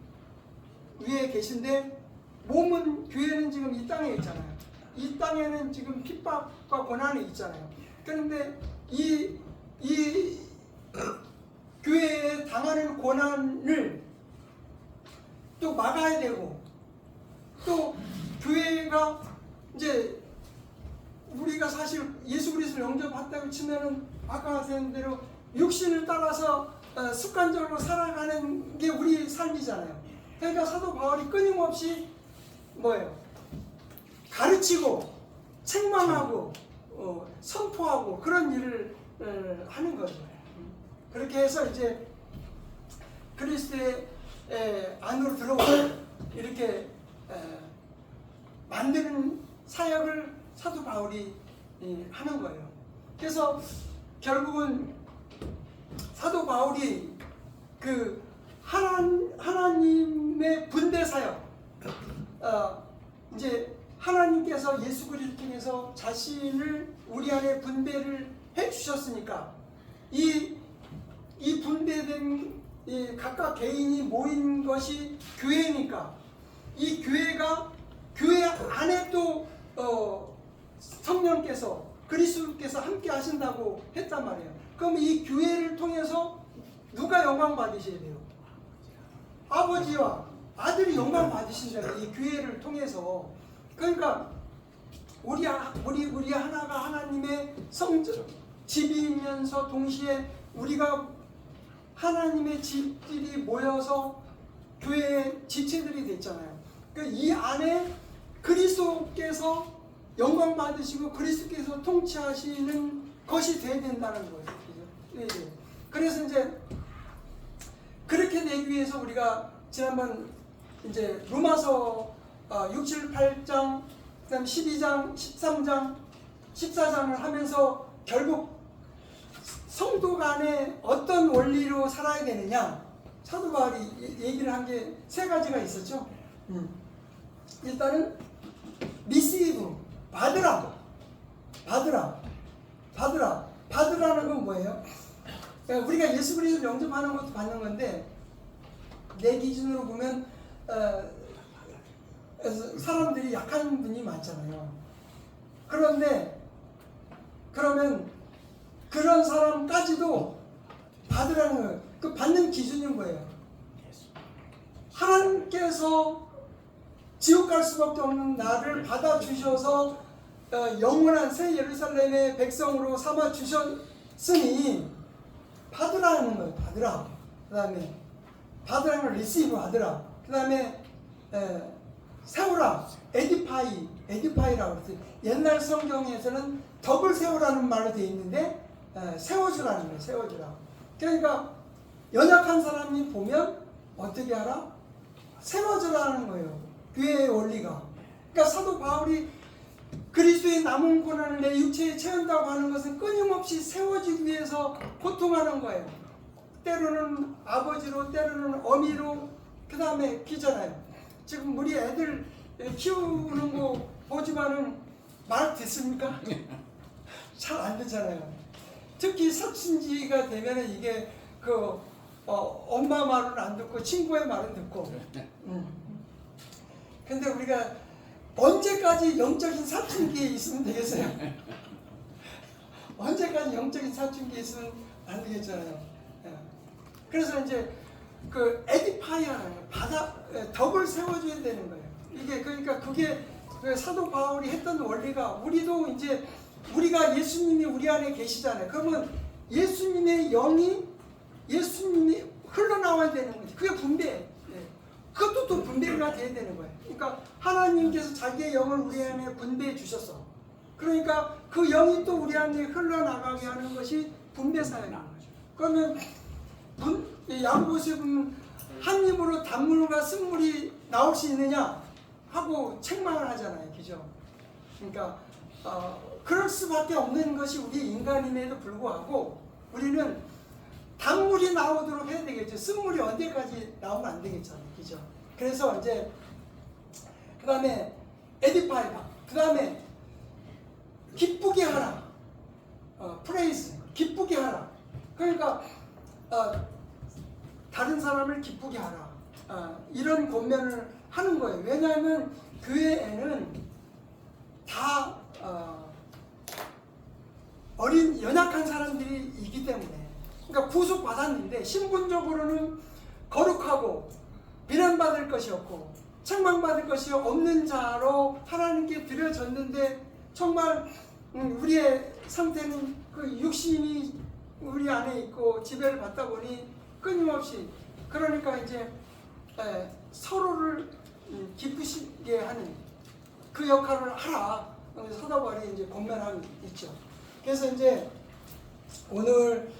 위에 계신데 교회는 지금 이 땅에 있잖아요. 이 땅에는 지금 핍박과 고난이 있잖아요. 그런데 이 교회에 당하는 고난을 또 막아야 되고, 또 교회가 이제 우리가 사실 예수 그리스도를 영접한다고 치면은 아까 하신 대로 육신을 따라서 습관적으로 살아가는 게 우리 삶이잖아요. 그러니까 사도 바울이 끊임없이 뭐예요? 가르치고 책망하고 선포하고 그런 일을 하는 거죠. 그렇게 해서 이제 그리스도의 안으로 들어오고 이렇게 만드는 사역을 사도 바울이 하는 거예요. 그래서 결국은 사도 바울이 그 하나님의 분배 사역, 이제 하나님께서 예수 그리스도를 통해서 자신을 우리 안에 분배를 해 주셨으니까 이 분배된 각각 개인이 모인 것이 교회니까, 이 교회 안에 또 성령께서 그리스도께서 함께 하신다고 했단 말이에요. 그럼 이 교회를 통해서 누가 영광 받으셔야 돼요? 아버지와 아들이 영광 받으신다는, 이 교회를 통해서. 그러니까 우리 하나가 하나님의 집이면서 동시에 우리가 하나님의 집들이 모여서 교회의 지체들이 됐잖아요. 그러니까 이 안에 그리스도께서 영광 받으시고 그리스도께서 통치하시는 것이 되어야 된다는 거예요. 그죠? 그래서 이제 그렇게 되기 위해서 우리가 지난번 이제 로마서 6, 7, 8장, 그다음 12장, 13장, 14장을 하면서 결국 성도 간에 어떤 원리로 살아야 되느냐, 사도 바울이 얘기를 한 게 세 가지가 있었죠. 일단은 receive, 받으라는 건 뭐예요? 그러니까 우리가 예수 그리스도를 영접하는 것도 받는 건데, 내 기준으로 보면 사람들이 약한 분이 많잖아요. 그런데 그러면 그런 사람까지도 받으라는 거예요. 그 받는 기준이 뭐예요? 하나님께서 지옥 갈 수밖에 없는 나를 받아주셔서 영원한 새 예루살렘의 백성으로 삼아 주셨으니 받으라는 거예요. 받으라. 그 다음에 받으라는 걸 리시브 하더라. 그 다음에 세우라. 에디파이라고 그랬어요. 옛날 성경에서는 덕을 세우라는 말로 되어 있는데 세워주라는 거예요. 세워주라. 그러니까 연약한 사람이 보면 어떻게 하라? 세워주라는 거예요. 교회의 원리가. 그러니까 사도 바울이 그리스도의 남은 고난을 내 육체에 채운다고 하는 것은 끊임없이 세워지기 위해서 고통하는 거예요. 때로는 아버지로, 때로는 어미로, 그 다음에 기잖아요. 지금 우리 애들 키우는 거 보지만은 말 듣습니까? 잘 안 듣잖아요. 특히 사춘기가 되면은 이게 엄마 말은 안 듣고 친구의 말은 듣고. 근데 우리가 언제까지 영적인 사춘기에 있으면 되겠어요? 언제까지 영적인 사춘기에 있으면 안 되겠잖아요. 그래서 이제 그 에디파이라는 덕을 세워줘야 되는 거예요. 이게 그러니까 그게 사도 바울이 했던 원리가 우리도 이제 우리가 예수님이 우리 안에 계시잖아요. 그러면 예수님의 영이 예수님이 흘러나와야 되는 거지. 그게 분배. 그것도 또 분배가 돼야 되는 거예요. 그러니까 하나님께서 자기의 영을 우리 안에 분배해 주셨어. 그러니까 그 영이 또 우리 안에 흘러나가게 하는 것이 분배 사역인 거죠. 그러면 야고보서에 보면 한 입으로 단물과 쓴물이 나올 수 있느냐 하고 책망을 하잖아요. 그죠? 그러니까 그럴 수밖에 없는 것이 우리 인간임에도 불구하고 우리는 단물이 나오도록 해야 되겠죠. 쓴물이 언제까지 나오면 안 되겠잖아요. 그죠? 그래서 이제 그 다음에 에디파이바, 그 다음에 기쁘게 하라. 프레이즈, 기쁘게 하라. 그러니까 다른 사람을 기쁘게 하라. 이런 권면을 하는 거예요. 왜냐하면 교회에는 다 어린 연약한 사람들이 있기 때문에. 그러니까 구속받았는데 신분적으로는 거룩하고 비난받을 것이 없고 책망받을 것이 없는 자로 하나님께 드려졌는데 정말 우리의 상태는 그 육신이 우리 안에 있고 지배를 받다 보니 끊임없이 그러니까 이제 서로를 기쁘시게 하는 그 역할을 하라. 사도 바울이 이제 권면하고 있죠. 그래서 이제 오늘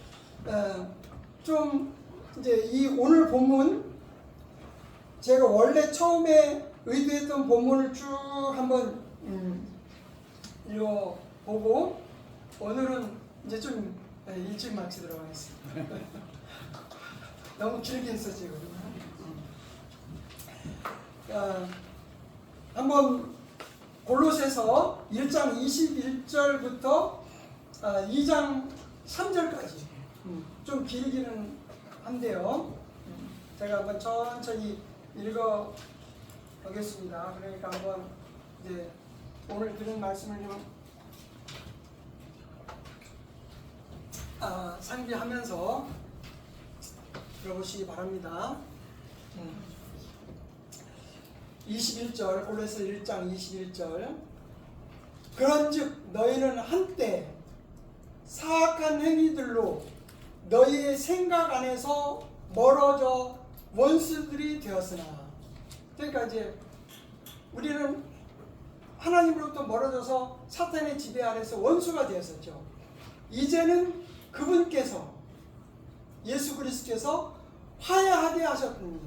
좀 이제 이 오늘 본문 제가 원래 처음에 의도했던 본문을 쭉 한번 읽어보고 오늘은 이제 좀 일찍 마치도록 하겠습니다. 너무 길게 했었지. 한번 골로새서 1장 21절부터 2장 3절까지 좀 길기는 한데요. 제가 한번 천천히 읽어 보겠습니다. 그러니까 한번 이제 오늘 들은 말씀을 좀 상기하면서 들어보시기 바랍니다. 21절 골로새 1장 21절 그런즉 너희는 한때 사악한 행위들로 너희의 생각 안에서 멀어져 원수들이 되었으나 그러니까 이제 우리는 하나님으로부터 멀어져서 사탄의 지배 아래서 원수가 되었었죠. 이제는 그분께서 예수 그리스도께서 화해하게 하셨더니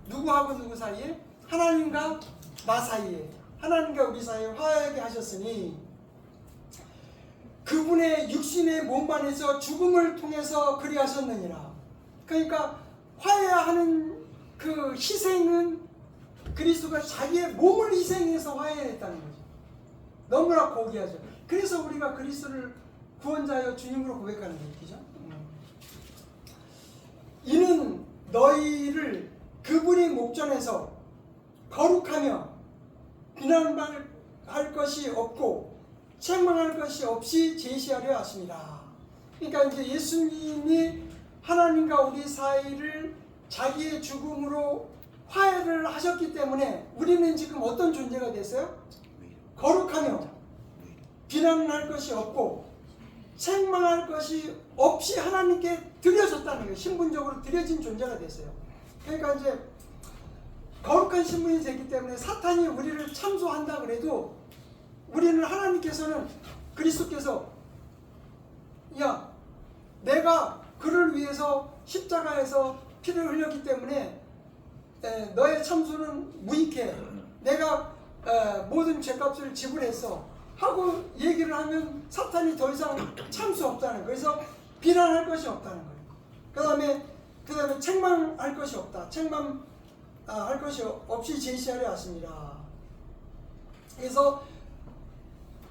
누구하고 누구 사이에? 하나님과 나 사이에 하나님과 우리 사이에 화해하게 하셨으니 그분의 육신의 몸 안에서 죽음을 통해서 그리하셨느니라. 그러니까 화해하는 그 희생은 그리스도가 자기의 몸을 희생해서 화해했다는 거죠. 너무나 고귀하죠. 그래서 우리가 그리스도를 구원자여 주님으로 고백하는 얘기죠. 이는 너희를 그분이 목전에서 거룩하며 비난할 것이 없고 책망할 것이 없이 제시하려 하십니다. 그러니까 이제 예수님이 하나님과 우리 사이를 자기의 죽음으로 화해를 하셨기 때문에 우리는 지금 어떤 존재가 됐어요? 거룩하며 비난할 것이 없고 책망할 것이 없이 하나님께 드려졌다는 거예요. 신분적으로 드려진 존재가 됐어요. 그러니까 이제 거룩한 신분이 되기 때문에 사탄이 우리를 참소한다 그래도 우리는 하나님께서는 그리스도께서 야 내가 그를 위해서 십자가에서 피를 흘렸기 때문에 너의 참소는 무익해. 내가 모든 죄값을 지불했어 하고 얘기를 하면 사탄이 더 이상 참 수 없다는 거예요. 그래서 비난할 것이 없다는 거예요. 그 다음에 책망할 것이 없다. 책망할 것이 없이 제시하려 하십니다.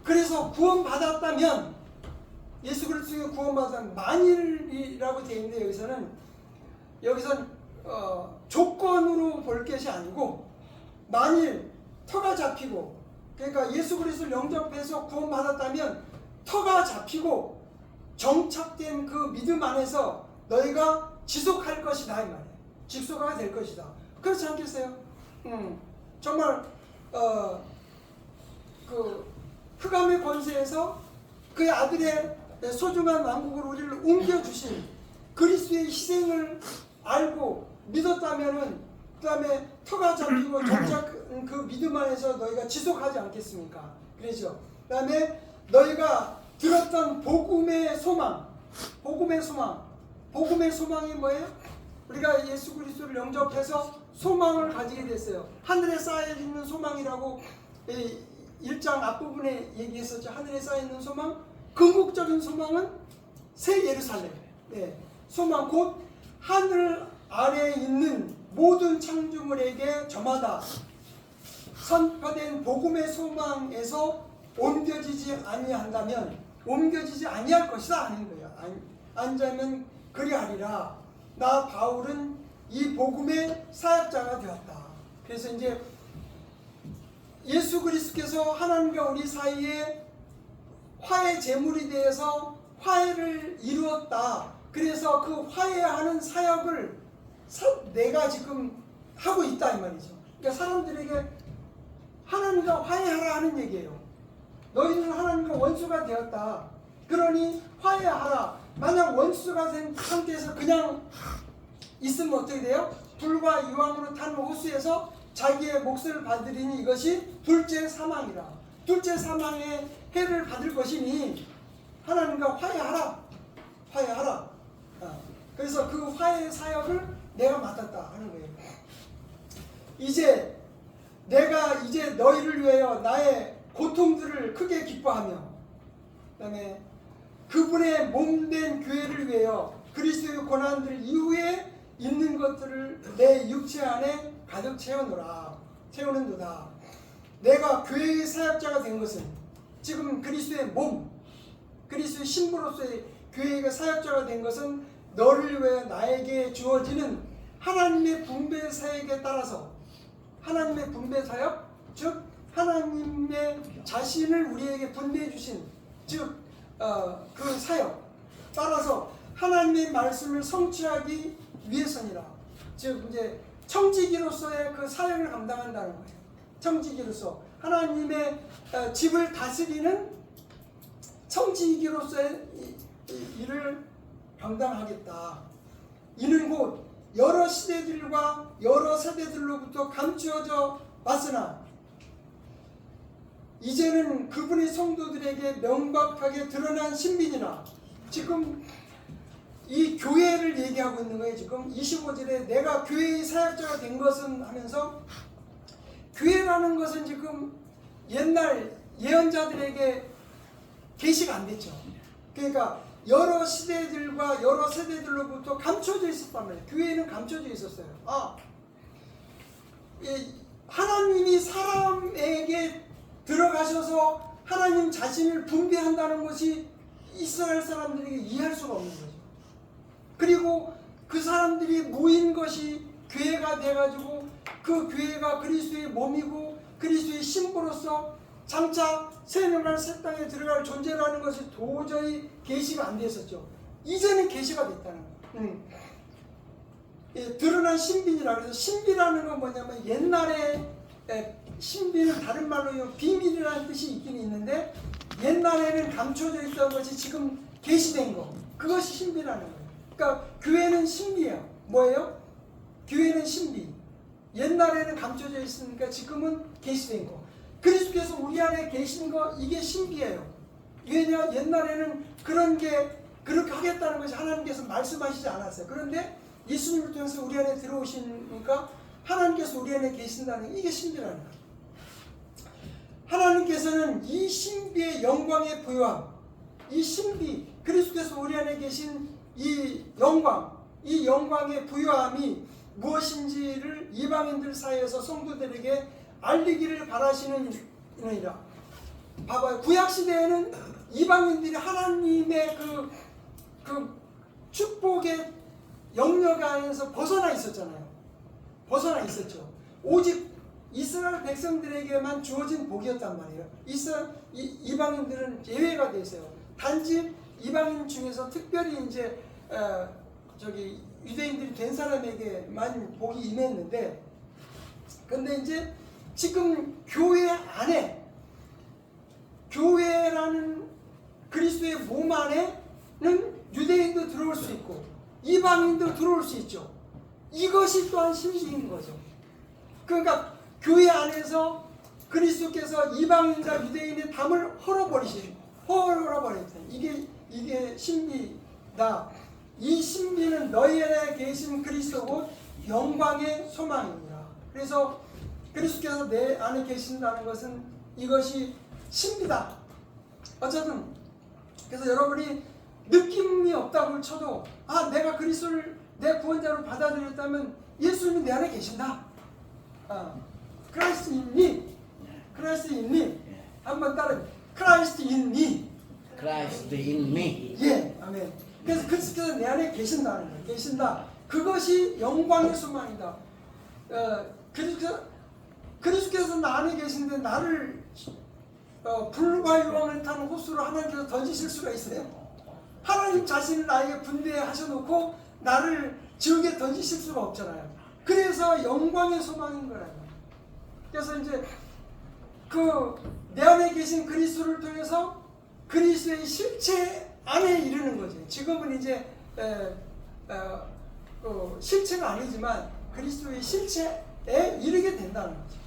그래서 구원받았다면 예수 그리스도에 구원받았다면 만일이라고 되어 있는데 여기서는 조건으로 볼 것이 아니고 만일 터가 잡히고 그러니까 예수 그리스도를 영접해서 구원받았다면 터가 잡히고 정착된 그 믿음 안에서 너희가 지속할 것이다 이 말이에요. 직소가 될 것이다. 그렇지 않겠어요? 정말 그 흑암의 권세에서 그의 아들의 소중한 왕국을 우리를 옮겨주신 그리스도의 희생을 알고 믿었다면은 그 다음에 터가 잡히고 정착 그 믿음 안에서 너희가 지속하지 않겠습니까? 그렇죠. 그 다음에 너희가 들었던 복음의 소망이 뭐예요? 우리가 예수 그리스도를 영접해서 소망을 가지게 됐어요. 하늘에 쌓여있는 소망이라고 1장 앞부분에 얘기했었죠. 하늘에 쌓여있는 소망, 궁극적인 소망은 새 예루살렘. 소망 곧 하늘 아래에 있는 모든 창조물에게 저마다 선포된 복음의 소망에서 옮겨지지 아니할 것이다 하는 거예요. 안자면 그리하리라. 나 바울은 이 복음의 사역자가 되었다. 그래서 이제 예수 그리스도께서 하나님과 우리 사이에 화해 제물이 되어서 화해를 이루었다. 그래서 그 화해하는 사역을 내가 지금 하고 있다 이 말이죠. 그러니까 사람들에게 하나님과 화해하라 하는 얘기예요. 너희는 하나님과 원수가 되었다. 그러니 화해하라. 만약 원수가 된 상태에서 그냥 있으면 어떻게 돼요? 불과 이왕으로 탄 호수에서 자기의 몫을 받으리니 이것이 둘째 사망이라. 둘째 사망의 해를 받을 것이니 하나님과 화해하라. 그래서 그 화해 사역을 내가 맡았다 하는 거예요. 내가 이제 너희를 위하여 나의 고통들을 크게 기뻐하며 그다음에 그분의 몸된 교회를 위하여 그리스도의 고난들 이후에 있는 것들을 내 육체 안에 가득 채우는도다. 내가 교회의 사역자가 된 것은 지금 그리스도의 몸, 그리스도의 신부로서의 교회의 사역자가 된 것은 너를 위해 나에게 주어지는 하나님의 분배 사역에 따라서 하나님의 분배 사역, 즉 하나님의 자신을 우리에게 분배해 주신 그 사역 따라서 하나님의 말씀을 성취하기 위해서니라. 즉 이제 청지기로서의 그 사역을 감당한다는 거예요. 청지기로서 하나님의 집을 다스리는 청지기로서의 일을 감당하겠다. 이는 곧 여러 시대들과 여러 세대들로부터 감추어져 왔으나 이제는 그분의 성도들에게 명백하게 드러난 신비니라. 지금 이 교회를 얘기하고 있는 거예요. 지금 25절에 내가 교회의 사역자가 된 것은 하면서 교회라는 것은 지금 옛날 예언자들에게 계시가 안 됐죠. 그러니까 여러 시대들과 여러 세대들로부터 감춰져 있었단 말이에요. 교회는 감춰져 있었어요. 하나님이 사람에게 들어가셔서 하나님 자신을 분배한다는 것이 이스라엘 사람들에게 이해할 수가 없는 거죠. 그리고 그 사람들이 모인 것이 교회가 돼가지고 그 교회가 그리스도의 몸이고 그리스도의 신부로서 장차 새 하늘과 새 땅에 들어갈 존재라는 것이 도저히 계시가 안 됐었죠. 이제는 계시가 됐다는 거예요. 예, 드러난 신비라 그래서 신비라는 건 뭐냐면 옛날에 신비는 다른 말로 비밀이라는 뜻이 있긴 있는데 옛날에는 감춰져 있던 것이 지금 계시된 거 그것이 신비라는 거예요. 그러니까 교회는 신비예요. 뭐예요? 교회는 신비. 옛날에는 감춰져 있으니까 지금은 계시된 거. 그리스도께서 우리 안에 계신 거 이게 신비예요. 왜냐? 옛날에는 그런 게 그렇게 하겠다는 것이 하나님께서 말씀하시지 않았어요. 그런데 예수님을 통해서 우리 안에 들어오시니까 하나님께서 우리 안에 계신다는 이게 신비라는 거예요. 하나님께서는 이 신비의 영광의 부요함, 이 신비, 그리스도께서 우리 안에 계신 이 영광, 이 영광의 부요함이 무엇인지를 이방인들 사이에서 성도들에게 알리기를 바라시는 이라. 봐봐요. 구약시대에는 이방인들이 하나님의 그 축복의 영역 안에서 벗어나 있었잖아요. 벗어나 있었죠. 오직 이스라엘 백성들에게만 주어진 복이었단 말이에요. 이방인들은 예외가 되세요. 단지 이방인 중에서 특별히 이제 유대인들이 된 사람에게만 복이 임했는데, 근데 이제 지금 교회 안에 교회라는 그리스도의 몸 안에는 유대인도 들어올 수 있고 이방인도 들어올 수 있죠. 이것이 또한 신비인 거죠. 그러니까 교회 안에서 그리스도께서 이방인과 유대인의 담을 헐어버렸다. 이게 신비다. 이 신비는 너희 안에 계신 그리스도 곧 영광의 소망입니다. 그래서 그리스도께서 내 안에 계신다는 것은 이것이 신비다. 어쨌든 그래서 여러분이 느낌이 없다고 쳐도 내가 그리스도를 내 구원자로 받아들였다면 예수님이 내 안에 계신다. 크라이스트 인니, 크라이스트 인니. 한번 따라 크라이스트 인니. Christ in me. 예, 아멘. 그래서 그리스도께서 내 안에 계신다는 거예요. 계신다. 그것이 영광의 소망이다. 그리스도께서 나 안에 계신데 나를 불과 유황을 타는 호수로 하나님께서 던지실 수가 있어요? 하나님 자신을 나에게 분배하셔놓고 나를 지옥에 던지실 수가 없잖아요. 그래서 영광의 소망인 거라요. 그래서 이제 내 안에 계신 그리스도를 통해서 그리스도의 실체 안에 이르는 거죠. 지금은 이제 실체가 아니지만 그리스도의 실체에 이르게 된다는 거죠.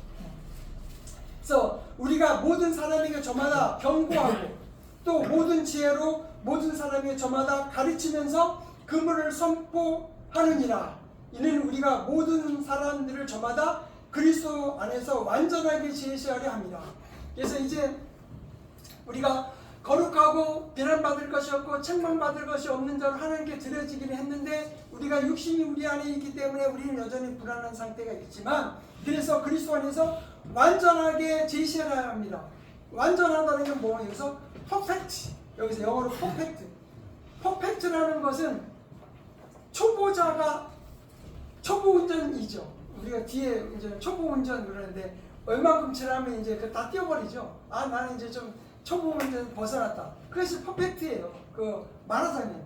그래서 우리가 모든 사람에게 저마다 경고하고 또 모든 지혜로 모든 사람에게 저마다 가르치면서 그물을 선포하느니라. 이는 우리가 모든 사람들을 저마다 그리스도 안에서 완전하게 제시하려 합니다. 그래서 이제 우리가 거룩하고 비난받을 것이 없고 책망받을 것이 없는 자로 하나님께 드려지기는 했는데 우리가 육신이 우리 안에 있기 때문에 우리는 여전히 불안한 상태가 있지만 그래서 그리스도 안에서 완전하게 제시해야 합니다. 완전하다는 건 뭐예요? 여기서 퍼펙트, 여기서 영어로 퍼펙트. 퍼펙트라는 것은 초보자가 초보 운전이죠. 우리가 뒤에 이제 초보 운전 그러는데 얼마큼 지나면 이제 다 뛰어버리죠. 나는 이제 좀 초보 운전 벗어났다. 그것이 퍼펙트예요. 말하자면.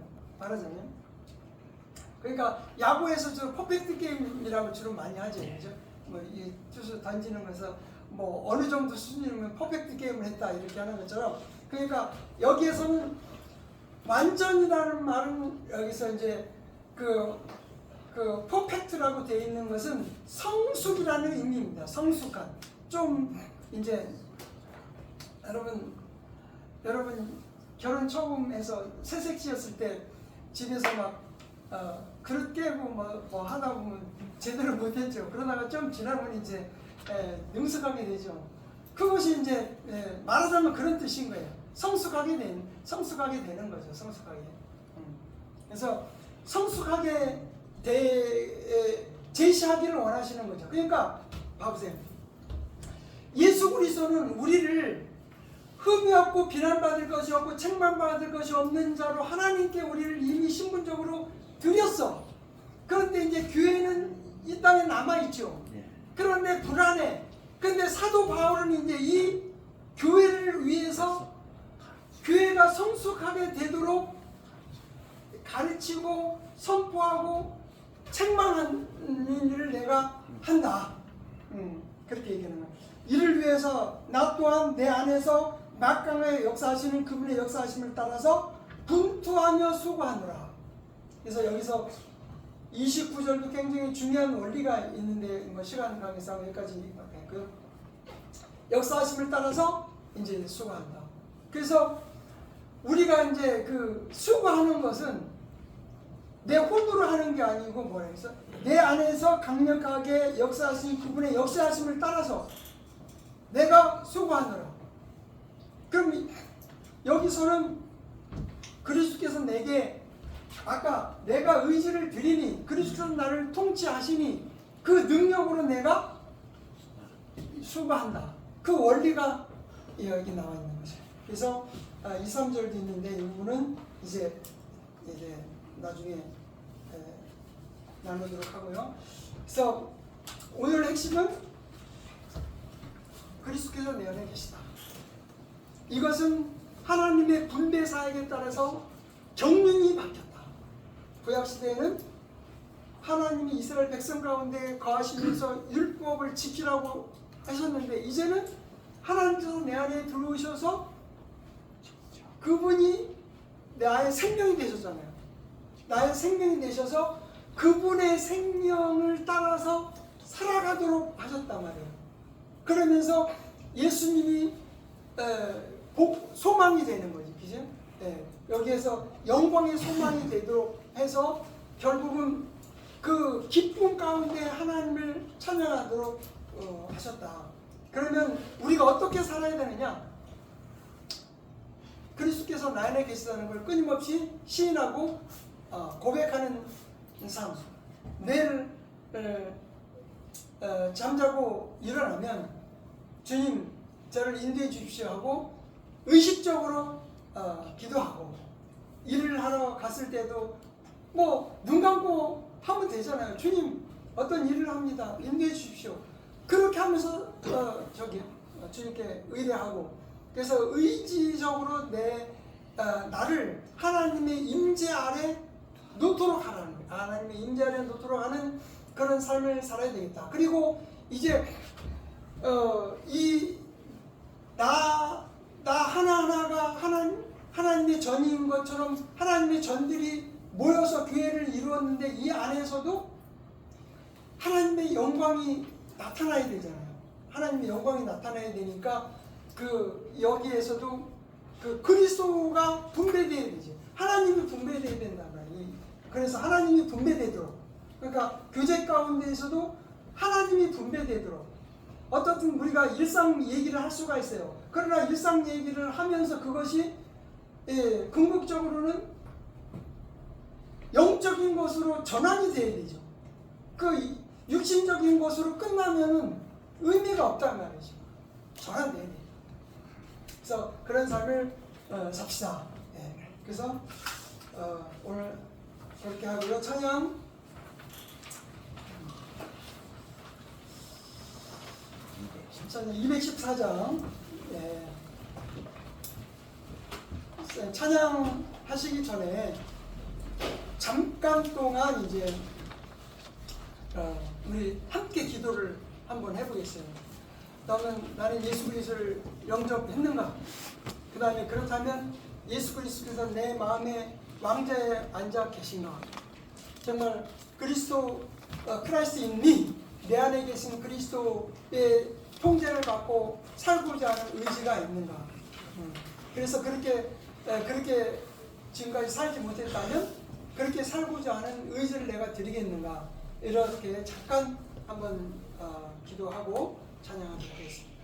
그러니까 야구에서 저 퍼펙트 게임이라고 주로 많이 하죠. 그죠? 이 투수 던지는 것에서 어느 정도 수준이면 퍼펙트 게임을 했다 이렇게 하는 것처럼, 그러니까 여기에서는 완전이라는 말은 여기서 이제 퍼펙트라고 되어 있는 것은 성숙이라는 의미입니다. 성숙한. 좀 이제 여러분 결혼 처음 해서 새색시였을 때 집에서 막 그릇 깨고 뭐 하다 보면 제대로 못했죠. 그러다가 좀 지나면 이제 능숙하게 되죠. 그것이 이제 말하자면 그런 뜻인 거예요. 성숙하게 되는 거죠. 성숙하게. 그래서 성숙하게 제시하기를 원하시는 거죠. 그러니까 봐보세요. 예수 그리스도는 우리를 흠이 없고 비난받을 것이 없고 책망받을 것이 없는 자로 하나님께 우리를 이미 신분적으로 드렸어. 그런데 이제 교회는 이 땅에 남아있죠. 그런데 불안해. 근데 사도 사도 바울은 이제 이 교회를 위해서 교회가 성숙하게 되도록 가르치고 선포하고 책망하는 일을 내가 한다. 그렇게 얘기하는 거야. 이를 위해서 나 또한 내 안에서 막강하게 역사하시는 그분의 역사하심을 따라서 분투하며 수고하노라. 그래서 여기서 29절도 굉장히 중요한 원리가 있는데 뭐 시간 관계상 여기까지 했고요. 역사하심을 따라서 이제 수고한다. 그래서 우리가 이제 그 수고하는 것은 내 혼으로 하는 게 아니고 뭐라 해서 내 안에서 강력하게 역사하신 그분의 역사하심을 따라서 내가 수고하노라. 그럼 여기서는 그리스도께서 내게 아까 내가 의지를 드리니 그리스도는 나를 통치하시니 그 능력으로 내가 수고한다. 그 원리가 여기 나와 있는 거죠. 그래서 2, 3절도 있는데 이 부분은 이제 나중에 나누도록 하고요. 그래서 오늘 핵심은 그리스도께서 내 안에 계시다. 이것은 하나님의 분배 사역에 따라서 경륜이 바뀌었다. 구약 시대에는 하나님이 이스라엘 백성 가운데 거하시면서 율법을 지키라고 하셨는데 이제는 하나님께서 내 안에 들어오셔서 그분이 나의 생명이 되셨잖아요. 나의 생명이 되셔서 그분의 생명을 따라서 살아가도록 하셨단 말이에요. 그러면서 예수님이 소망이 되는 거지, 그죠? 여기에서 영광의 소망이 되도록 해서 결국은 그 기쁨 가운데 하나님을 찬양하도록 하셨다. 그러면 우리가 어떻게 살아야 되느냐? 그리스도께서 나 안에 계시다는 걸 끊임없이 시인하고 고백하는 삶. 내일 잠자고 일어나면 주님 저를 인도해 주십시오 하고 의식적으로 기도하고 일을 하러 갔을 때도 뭐 눈 감고 하면 되잖아요. 주님 어떤 일을 합니다. 인도해 주십시오. 그렇게 하면서 주님께 의뢰하고 그래서 의지적으로 나를 하나님의 임재 아래 놓도록 하라는 거예요. 하나님의 임재 아래 놓도록 하는 그런 삶을 살아야 되겠다. 그리고 이제 나 하나하나가 하나님의 전인 것처럼 하나님의 전들이 모여서 교회를 이루었는데 이 안에서도 하나님의 영광이 나타나야 되잖아요. 하나님의 영광이 나타나야 되니까 여기에서도 그리스도가 분배되어야 되지. 하나님이 분배되어야 된단 말이에요. 그래서 하나님이 분배되도록. 그러니까 교제 가운데에서도 하나님이 분배되도록. 어떻든 우리가 일상 얘기를 할 수가 있어요. 그러나 일상 얘기를 하면서 그것이 궁극적으로는 영적인 것으로 전환이 돼야 되죠. 그 육신적인 것으로 끝나면은 의미가 없단 말이죠. 전환돼야 돼요. 그래서 그런 삶을 삽시다. 그래서 오늘 그렇게 하고요. 찬양 214장 찬양 하시기 전에 잠깐 동안 이제 우리 함께 기도를 한번 해보겠어요. 나는 예수 그리스도를 영접했는가? 그 다음에 그렇다면 예수 그리스도께서 내 마음의 왕좌에 앉아 계신가? 정말 크라이스트 인 미, 내 안에 계신 그리스도의 통제를 받고 살고자 하는 의지가 있는가? 그래서 그렇게 지금까지 살지 못했다면 그렇게 살고자 하는 의지를 내가 드리겠는가? 이렇게 잠깐 한번 기도하고 찬양하도록 하겠습니다.